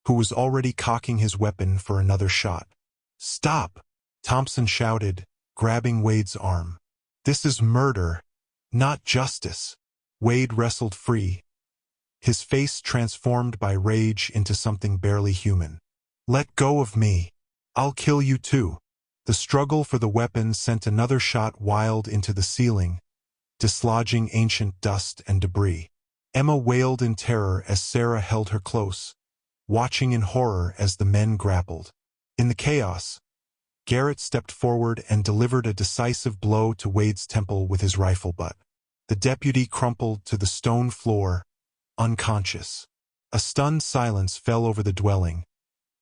S1: who was already cocking his weapon for another shot. Stop! Thompson shouted, grabbing Wade's arm. This is murder, not justice. Wade wrestled free, his face transformed by rage into something barely human. Let go of me. I'll kill you too. The struggle for the weapon sent another shot wild into the ceiling, dislodging ancient dust and debris. Emma wailed in terror as Sarah held her close, watching in horror as the men grappled. In the chaos, Garrett stepped forward and delivered a decisive blow to Wade's temple with his rifle butt. The deputy crumpled to the stone floor, unconscious. A stunned silence fell over the dwelling,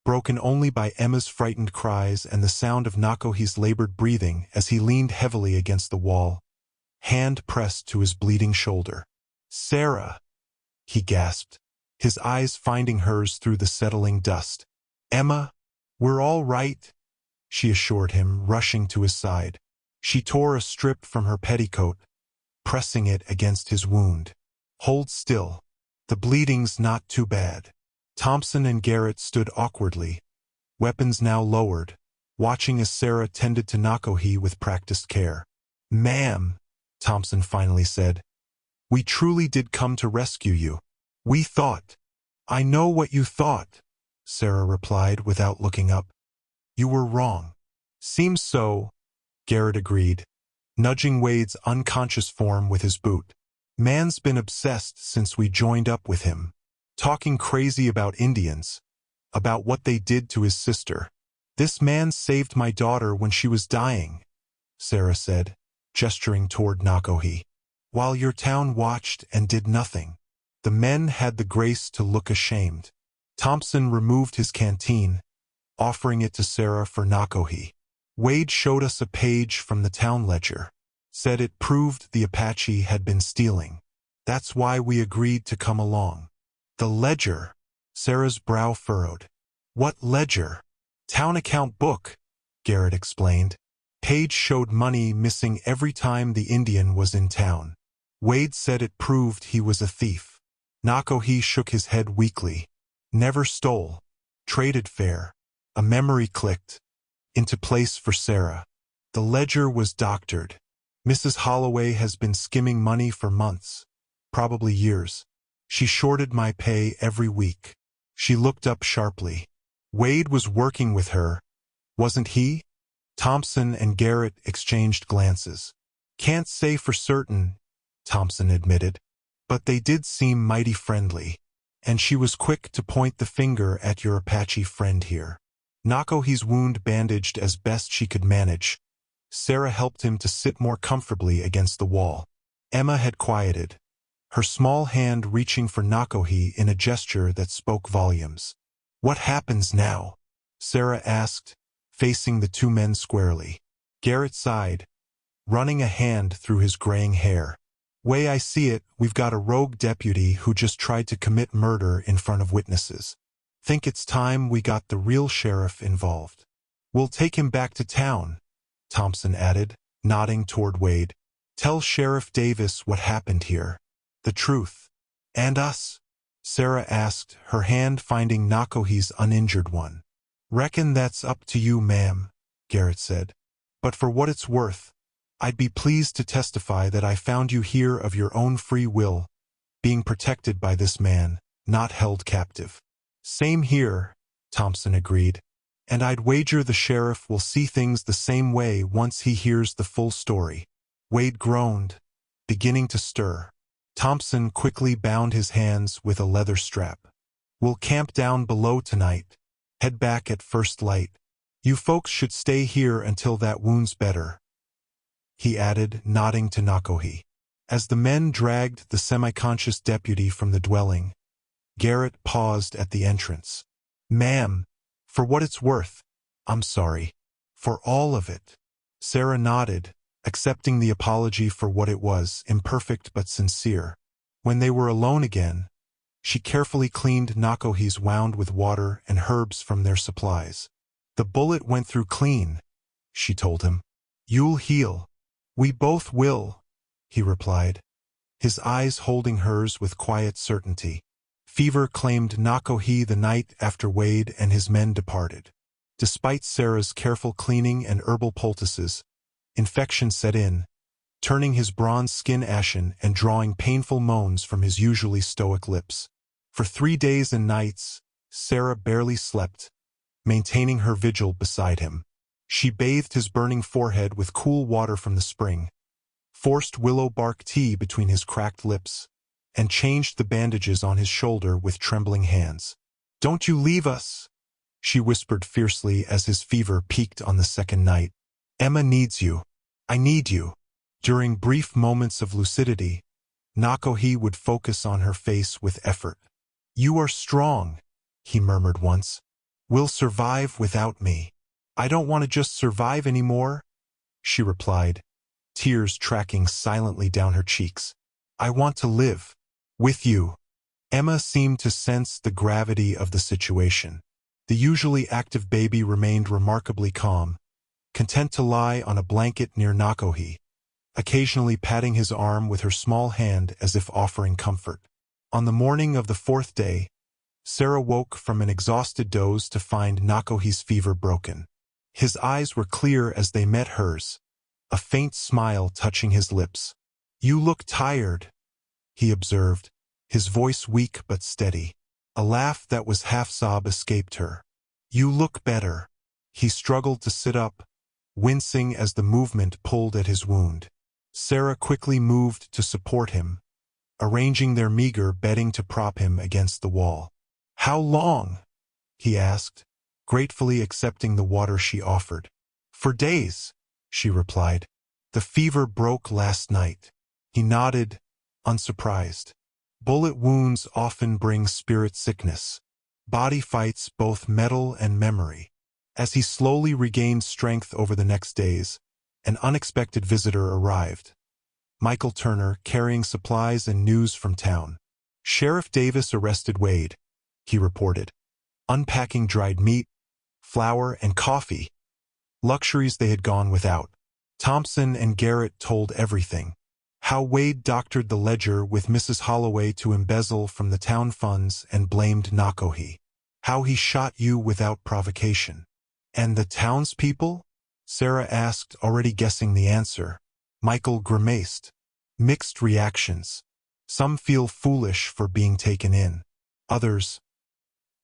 S1: broken only by Emma's frightened cries and the sound of Nakohi's labored breathing as he leaned heavily against the wall, hand pressed to his bleeding shoulder. Sarah, he gasped, his eyes finding hers through the settling dust. Emma, we're all right, she assured him, rushing to his side. She tore a strip from her petticoat, pressing it against his wound. Hold still. The bleeding's not too bad. Thompson and Garrett stood awkwardly, weapons now lowered, watching as Sarah tended to Nakohi with practiced care. Ma'am, Thompson finally said, we truly did come to rescue you. We thought. I know what you thought, Sarah replied without looking up. You were wrong. Seems so, Garrett agreed, nudging Wade's unconscious form with his boot. Man's been obsessed since we joined up with him. Talking crazy about Indians, about what they did to his sister. This man saved my daughter when she was dying, Sarah said, gesturing toward Nakohi. While your town watched and did nothing. The men had the grace to look ashamed. Thompson removed his canteen, offering it to Sarah for Nakohi. Wade showed us a page from the town ledger. Said it proved the Apache had been stealing. That's why we agreed to come along. The ledger, Sarah's brow furrowed. What ledger? Town account book, Garrett explained, Page showed money missing every time the Indian was in town. Wade said it proved he was a thief. Nakohi shook his head weakly. Never stole. Traded fair. A memory clicked into place for Sarah. The ledger was doctored. Mrs. Holloway has been skimming money for months, probably years. She shorted my pay every week. She looked up sharply. Wade was working with her, wasn't he? Thompson and Garrett exchanged glances. Can't say for certain, Thompson admitted, but they did seem mighty friendly. And she was quick to point the finger at your Apache friend here. Nakohi's wound bandaged as best she could manage. Sarah helped him to sit more comfortably against the wall. Emma had quieted, her small hand reaching for Nakohi in a gesture that spoke volumes. What happens now? Sarah asked, facing the two men squarely. Garrett sighed, running a hand through his graying hair. Way I see it, we've got a rogue deputy who just tried to commit murder in front of witnesses. Think it's time we got the real sheriff involved. We'll take him back to town, Thompson added, nodding toward Wade. Tell Sheriff Davis what happened here. The truth. And us? Sarah asked, her hand finding Nakohi's uninjured one. Reckon that's up to you, ma'am, Garrett said. But for what it's worth, I'd be pleased to testify that I found you here of your own free will, being protected by this man, not held captive. Same here, Thompson agreed. And I'd wager the sheriff will see things the same way once he hears the full story. Wade groaned, beginning to stir. Thompson quickly bound his hands with a leather strap. We'll camp down below tonight. Head back at first light. You folks should stay here until that wound's better, he added, nodding to Nakohi. As the men dragged the semi-conscious deputy from the dwelling, Garrett paused at the entrance. Ma'am, for what it's worth, I'm sorry. For all of it. Sarah nodded, accepting the apology for what it was, imperfect but sincere. When they were alone again, she carefully cleaned Nakohi's wound with water and herbs from their supplies. The bullet went through clean, she told him. You'll heal. We both will, he replied, his eyes holding hers with quiet certainty. Fever claimed Nakohi the night after Wade and his men departed. Despite Sarah's careful cleaning and herbal poultices, infection set in, turning his bronze skin ashen and drawing painful moans from his usually stoic lips. For 3 days and nights, Sarah barely slept, maintaining her vigil beside him. She bathed his burning forehead with cool water from the spring, forced willow bark tea between his cracked lips, and changed the bandages on his shoulder with trembling hands. Don't you leave us, she whispered fiercely as his fever peaked on the second night. Emma needs you. I need you. During brief moments of lucidity, Nakohi would focus on her face with effort. You are strong, he murmured once. We'll survive without me. I don't want to just survive anymore, she replied, tears tracking silently down her cheeks. I want to live. With you. Emma seemed to sense the gravity of the situation. The usually active baby remained remarkably calm, content to lie on a blanket near Nakohi, occasionally patting his arm with her small hand as if offering comfort. On the morning of the 4th day, Sarah woke from an exhausted doze to find Nakohi's fever broken. His eyes were clear as they met hers, a faint smile touching his lips. You look tired, he observed, his voice weak but steady. A laugh that was half-sob escaped her. You look better. He struggled to sit up, wincing as the movement pulled at his wound. Sarah quickly moved to support him, arranging their meager bedding to prop him against the wall. How long? He asked, gratefully accepting the water she offered. For days, she replied. The fever broke last night. He nodded, unsurprised. Bullet wounds often bring spirit sickness. Body fights both metal and memory. As he slowly regained strength over the next days, an unexpected visitor arrived. Michael Turner, carrying supplies and news from town. Sheriff Davis arrested Wade, he reported, unpacking dried meat, flour, and coffee, luxuries they had gone without. Thompson and Garrett told everything. How Wade doctored the ledger with Mrs. Holloway to embezzle from the town funds and blamed Nakohi. How he shot you without provocation. And the townspeople? Sarah asked, already guessing the answer. Michael grimaced. Mixed reactions. Some feel foolish for being taken in. Others,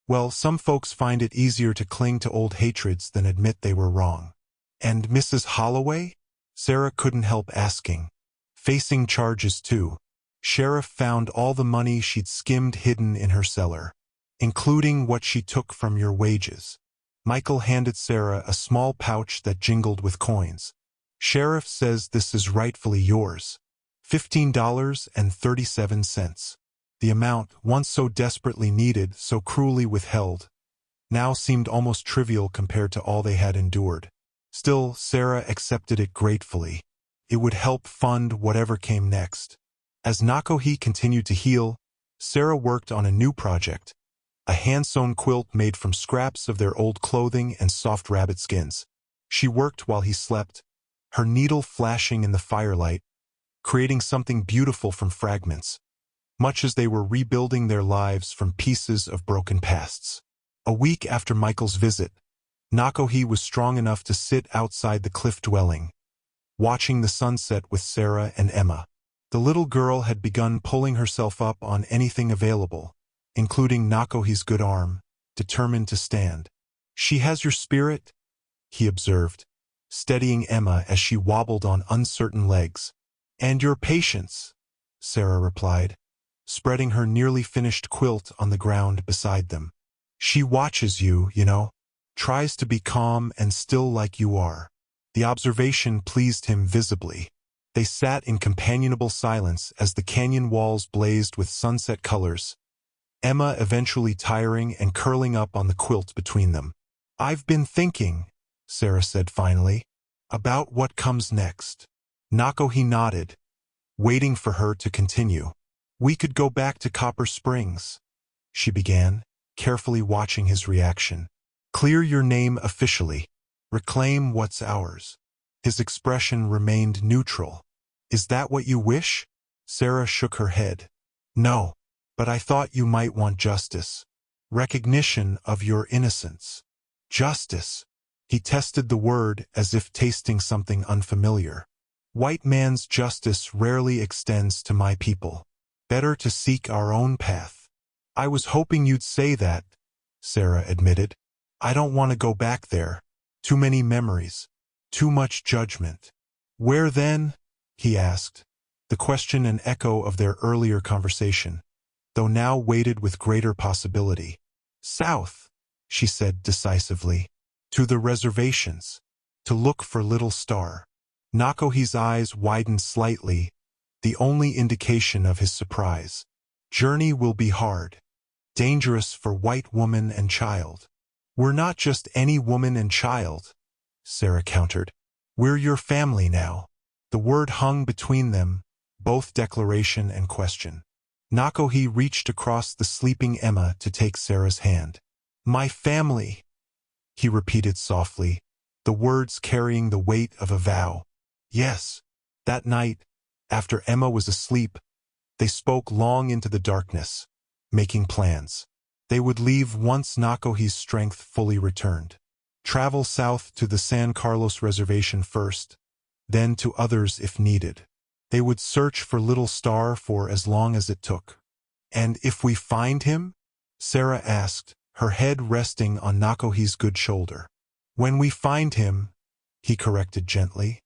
S1: well, some folks find it easier to cling to old hatreds than admit they were wrong. And Mrs. Holloway? Sarah couldn't help asking. Facing charges too. Sheriff found all the money she'd skimmed hidden in her cellar, including what she took from your wages. Michael handed Sarah a small pouch that jingled with coins. Sheriff says this is rightfully yours. $15.37. The amount, once so desperately needed, so cruelly withheld, now seemed almost trivial compared to all they had endured. Still, Sarah accepted it gratefully. It would help fund whatever came next. As Nakohi continued to heal, Sarah worked on a new project, a hand-sewn quilt made from scraps of their old clothing and soft rabbit skins. She worked while he slept, her needle flashing in the firelight, creating something beautiful from fragments, much as they were rebuilding their lives from pieces of broken pasts. A week after Michael's visit, Nakohi was strong enough to sit outside the cliff dwelling, watching the sunset with Sarah and Emma. The little girl had begun pulling herself up on anything available, including Nakohi's good arm, determined to stand. "She has your spirit," he observed, steadying Emma as she wobbled on uncertain legs. "And your patience," Sarah replied, spreading her nearly finished quilt on the ground beside them. "She watches you, you know, tries to be calm and still like you are." The observation pleased him visibly. They sat in companionable silence as the canyon walls blazed with sunset colors, Emma eventually tiring and curling up on the quilt between them. "I've been thinking," Sarah said finally, "about what comes next." Nakohi nodded, waiting for her to continue. "We could go back to Copper Springs," she began, carefully watching his reaction. "Clear your name officially. Reclaim what's ours." His expression remained neutral. "Is that what you wish?" Sarah shook her head. "No, but I thought you might want justice. Recognition of your innocence." Justice. He tested the word as if tasting something unfamiliar. "White man's justice rarely extends to my people. Better to seek our own path." "I was hoping you'd say that," Sarah admitted. "I don't want to go back there. Too many memories. Too much judgment." "Where then?" he asked, the question an echo of their earlier conversation, though now weighted with greater possibility. "South," she said decisively. "To the reservations. To look for Little Star." Nakohi's eyes widened slightly, the only indication of his surprise. "Journey will be hard. Dangerous for white woman and child." "We're not just any woman and child," Sarah countered. "We're your family now." The word hung between them, both declaration and question. Nakohi reached across the sleeping Emma to take Sarah's hand. "My family," he repeated softly, the words carrying the weight of a vow. Yes. That night, after Emma was asleep, they spoke long into the darkness, making plans. They would leave once Nakohi's strength fully returned. Travel south to the San Carlos Reservation first, then to others if needed. They would search for Little Star for as long as it took. "And if we find him?" Sarah asked, her head resting on Nakohi's good shoulder. "When we find him," he corrected gently,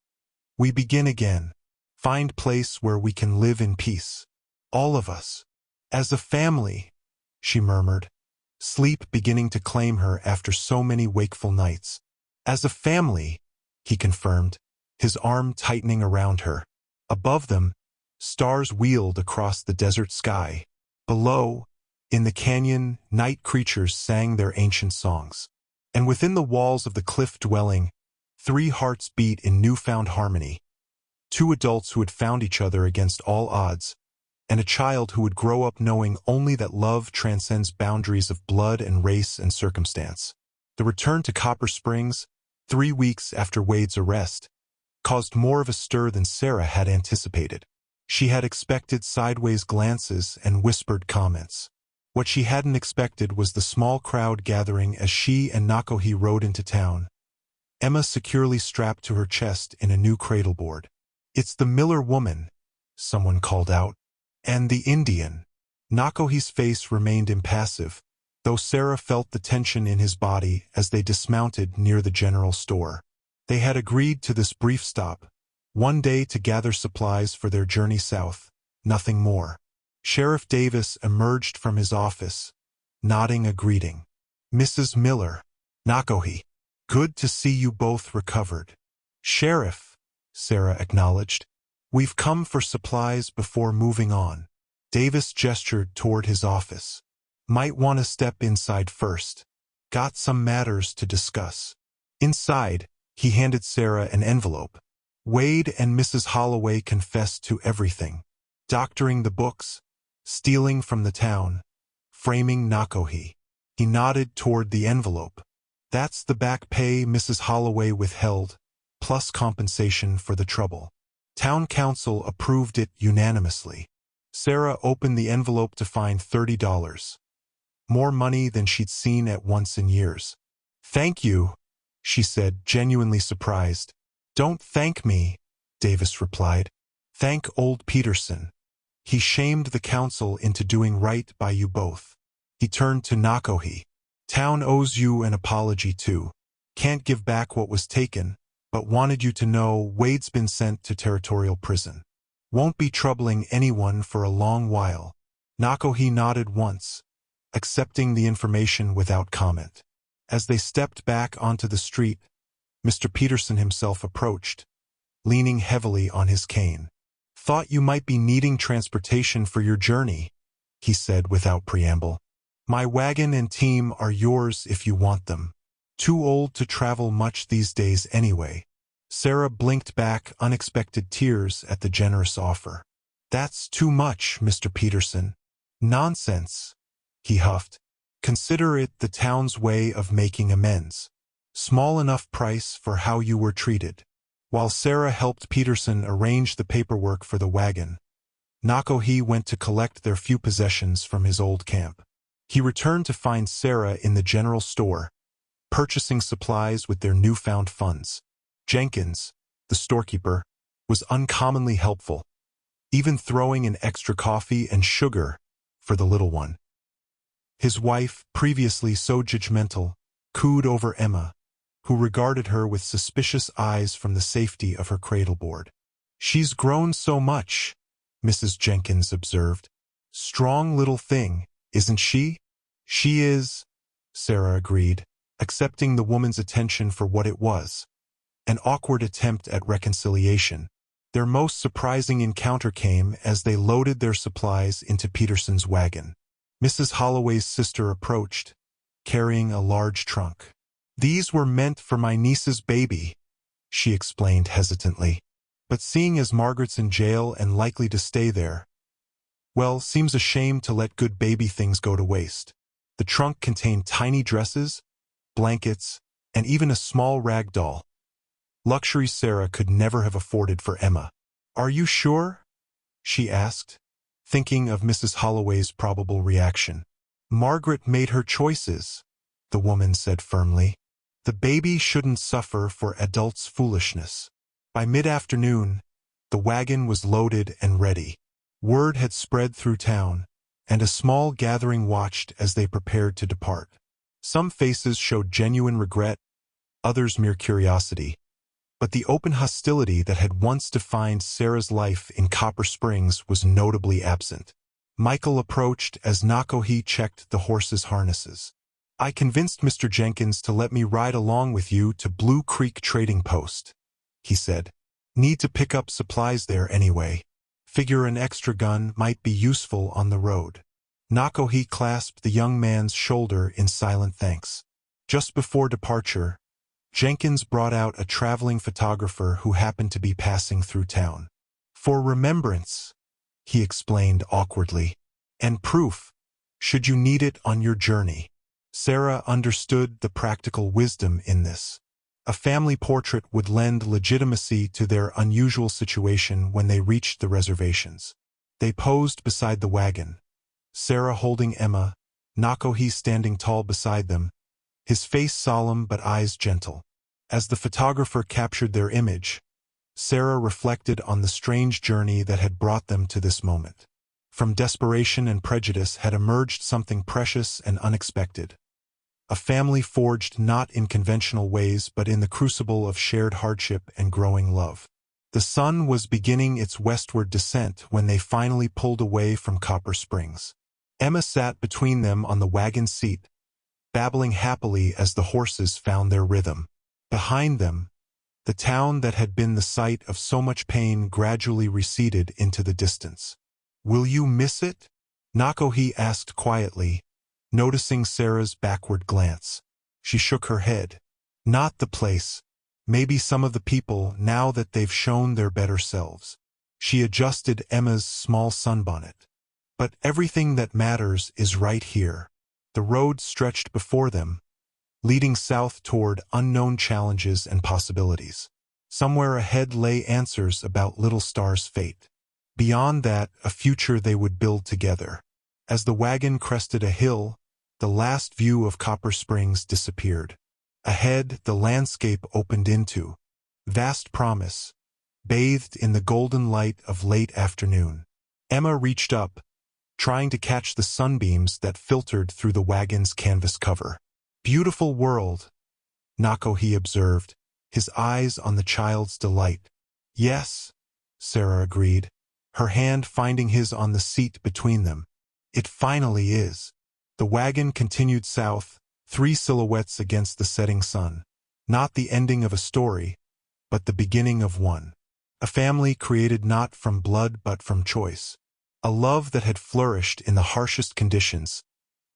S1: "we begin again. Find place where we can live in peace. All of us. As a family," she murmured, sleep beginning to claim her after so many wakeful nights. "As a family," he confirmed, his arm tightening around her. Above them, stars wheeled across the desert sky. Below, in the canyon, night creatures sang their ancient songs. And within the walls of the cliff dwelling, 3 hearts beat in newfound harmony. 2 adults who had found each other against all odds, and a child who would grow up knowing only that love transcends boundaries of blood and race and circumstance. The return to Copper Springs, 3 weeks after Wade's arrest, caused more of a stir than Sarah had anticipated. She had expected sideways glances and whispered comments. What she hadn't expected was the small crowd gathering as she and Nakohi rode into town, Emma securely strapped to her chest in a new cradleboard. "It's the Miller woman," someone called out. "And the Indian." Nakohi's face remained impassive, though Sarah felt the tension in his body as they dismounted near the general store. They had agreed to this brief stop, one day to gather supplies for their journey south, nothing more. Sheriff Davis emerged from his office, nodding a greeting. "Mrs. Miller, Nakohi, good to see you both recovered." "Sheriff," Sarah acknowledged, "we've come for supplies before moving on." Davis gestured toward his office. "Might want to step inside first. Got some matters to discuss." Inside, he handed Sarah an envelope. Wade and Mrs. Holloway confessed to everything. Doctoring the books, stealing from the town, framing Nakohi. He nodded toward the envelope. "That's the back pay Mrs. Holloway withheld, plus compensation for the trouble." Town council approved it unanimously. Sarah opened the envelope to find $30. More money than she'd seen at once in years. "Thank you," she said, genuinely surprised. "Don't thank me," Davis replied. "Thank old Peterson. He shamed the council into doing right by you both." He turned to Nakohi. "Town owes you an apology too. Can't give back what was taken, but wanted you to know Wade's been sent to territorial prison. Won't be troubling anyone for a long while." Nakohi nodded once, accepting the information without comment. As they stepped back onto the street, Mr. Peterson himself approached, leaning heavily on his cane. "Thought you might be needing transportation for your journey," he said without preamble. "My wagon and team are yours if you want them. Too old to travel much these days anyway." Sarah blinked back unexpected tears at the generous offer. "That's too much, Mr. Peterson." "Nonsense," he huffed. "Consider it the town's way of making amends. Small enough price for how you were treated." While Sarah helped Peterson arrange the paperwork for the wagon, Nakohi went to collect their few possessions from his old camp. He returned to find Sarah in the general store, purchasing supplies with their newfound funds. Jenkins, the storekeeper, was uncommonly helpful, even throwing in extra coffee and sugar for the little one. His wife, previously so judgmental, cooed over Emma, who regarded her with suspicious eyes from the safety of her cradleboard. "She's grown so much," Mrs. Jenkins observed. "Strong little thing, isn't she?" "She is," Sarah agreed, accepting the woman's attention for what it was, an awkward attempt at reconciliation. Their most surprising encounter came as they loaded their supplies into Peterson's wagon. Mrs. Holloway's sister approached, carrying a large trunk. "These were meant for my niece's baby," she explained hesitantly. "But seeing as Margaret's in jail and likely to stay there, well, seems a shame to let good baby things go to waste." The trunk contained tiny dresses, blankets, and even a small rag doll. Luxury Sarah could never have afforded for Emma. "Are you sure?" she asked, thinking of Mrs. Holloway's probable reaction. "Margaret made her choices," the woman said firmly. "The baby shouldn't suffer for adults' foolishness." By mid-afternoon, the wagon was loaded and ready. Word had spread through town, and a small gathering watched as they prepared to depart. Some faces showed genuine regret, others mere curiosity. But the open hostility that had once defined Sarah's life in Copper Springs was notably absent. Michael approached as Nakohi checked the horses' harnesses. "I convinced Mr. Jenkins to let me ride along with you to Blue Creek Trading Post," he said. "Need to pick up supplies there anyway. Figure an extra gun might be useful on the road." Nakohi clasped the young man's shoulder in silent thanks. Just before departure, Jenkins brought out a traveling photographer who happened to be passing through town. "For remembrance," he explained awkwardly, "and proof, should you need it on your journey." Sarah understood the practical wisdom in this. A family portrait would lend legitimacy to their unusual situation when they reached the reservations. They posed beside the wagon, Sarah holding Emma, Nakohi standing tall beside them, his face solemn but eyes gentle. As the photographer captured their image, Sarah reflected on the strange journey that had brought them to this moment. From desperation and prejudice had emerged something precious and unexpected. A family forged not in conventional ways but in the crucible of shared hardship and growing love. The sun was beginning its westward descent when they finally pulled away from Copper Springs. Emma sat between them on the wagon seat, babbling happily as the horses found their rhythm. Behind them, the town that had been the site of so much pain gradually receded into the distance. "Will you miss it?" Nakohi asked quietly, noticing Sarah's backward glance. She shook her head. "Not the place. Maybe some of the people, now that they've shown their better selves." She adjusted Emma's small sunbonnet. "But everything that matters is right here." The road stretched before them, leading south toward unknown challenges and possibilities. Somewhere ahead lay answers about Little Star's fate. Beyond that, a future they would build together. As the wagon crested a hill, the last view of Copper Springs disappeared. Ahead, the landscape opened into vast promise, bathed in the golden light of late afternoon. Emma reached up, trying to catch the sunbeams that filtered through the wagon's canvas cover. "Beautiful world," Nakohi observed, his eyes on the child's delight. "Yes," Sarah agreed, her hand finding his on the seat between them. "It finally is." The wagon continued south, three silhouettes against the setting sun. Not the ending of a story, but the beginning of one. A family created not from blood but from choice. A love that had flourished in the harshest conditions,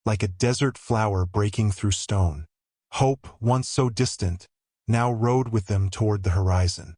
S1: like a desert flower breaking through stone. Hope, once so distant, now rode with them toward the horizon.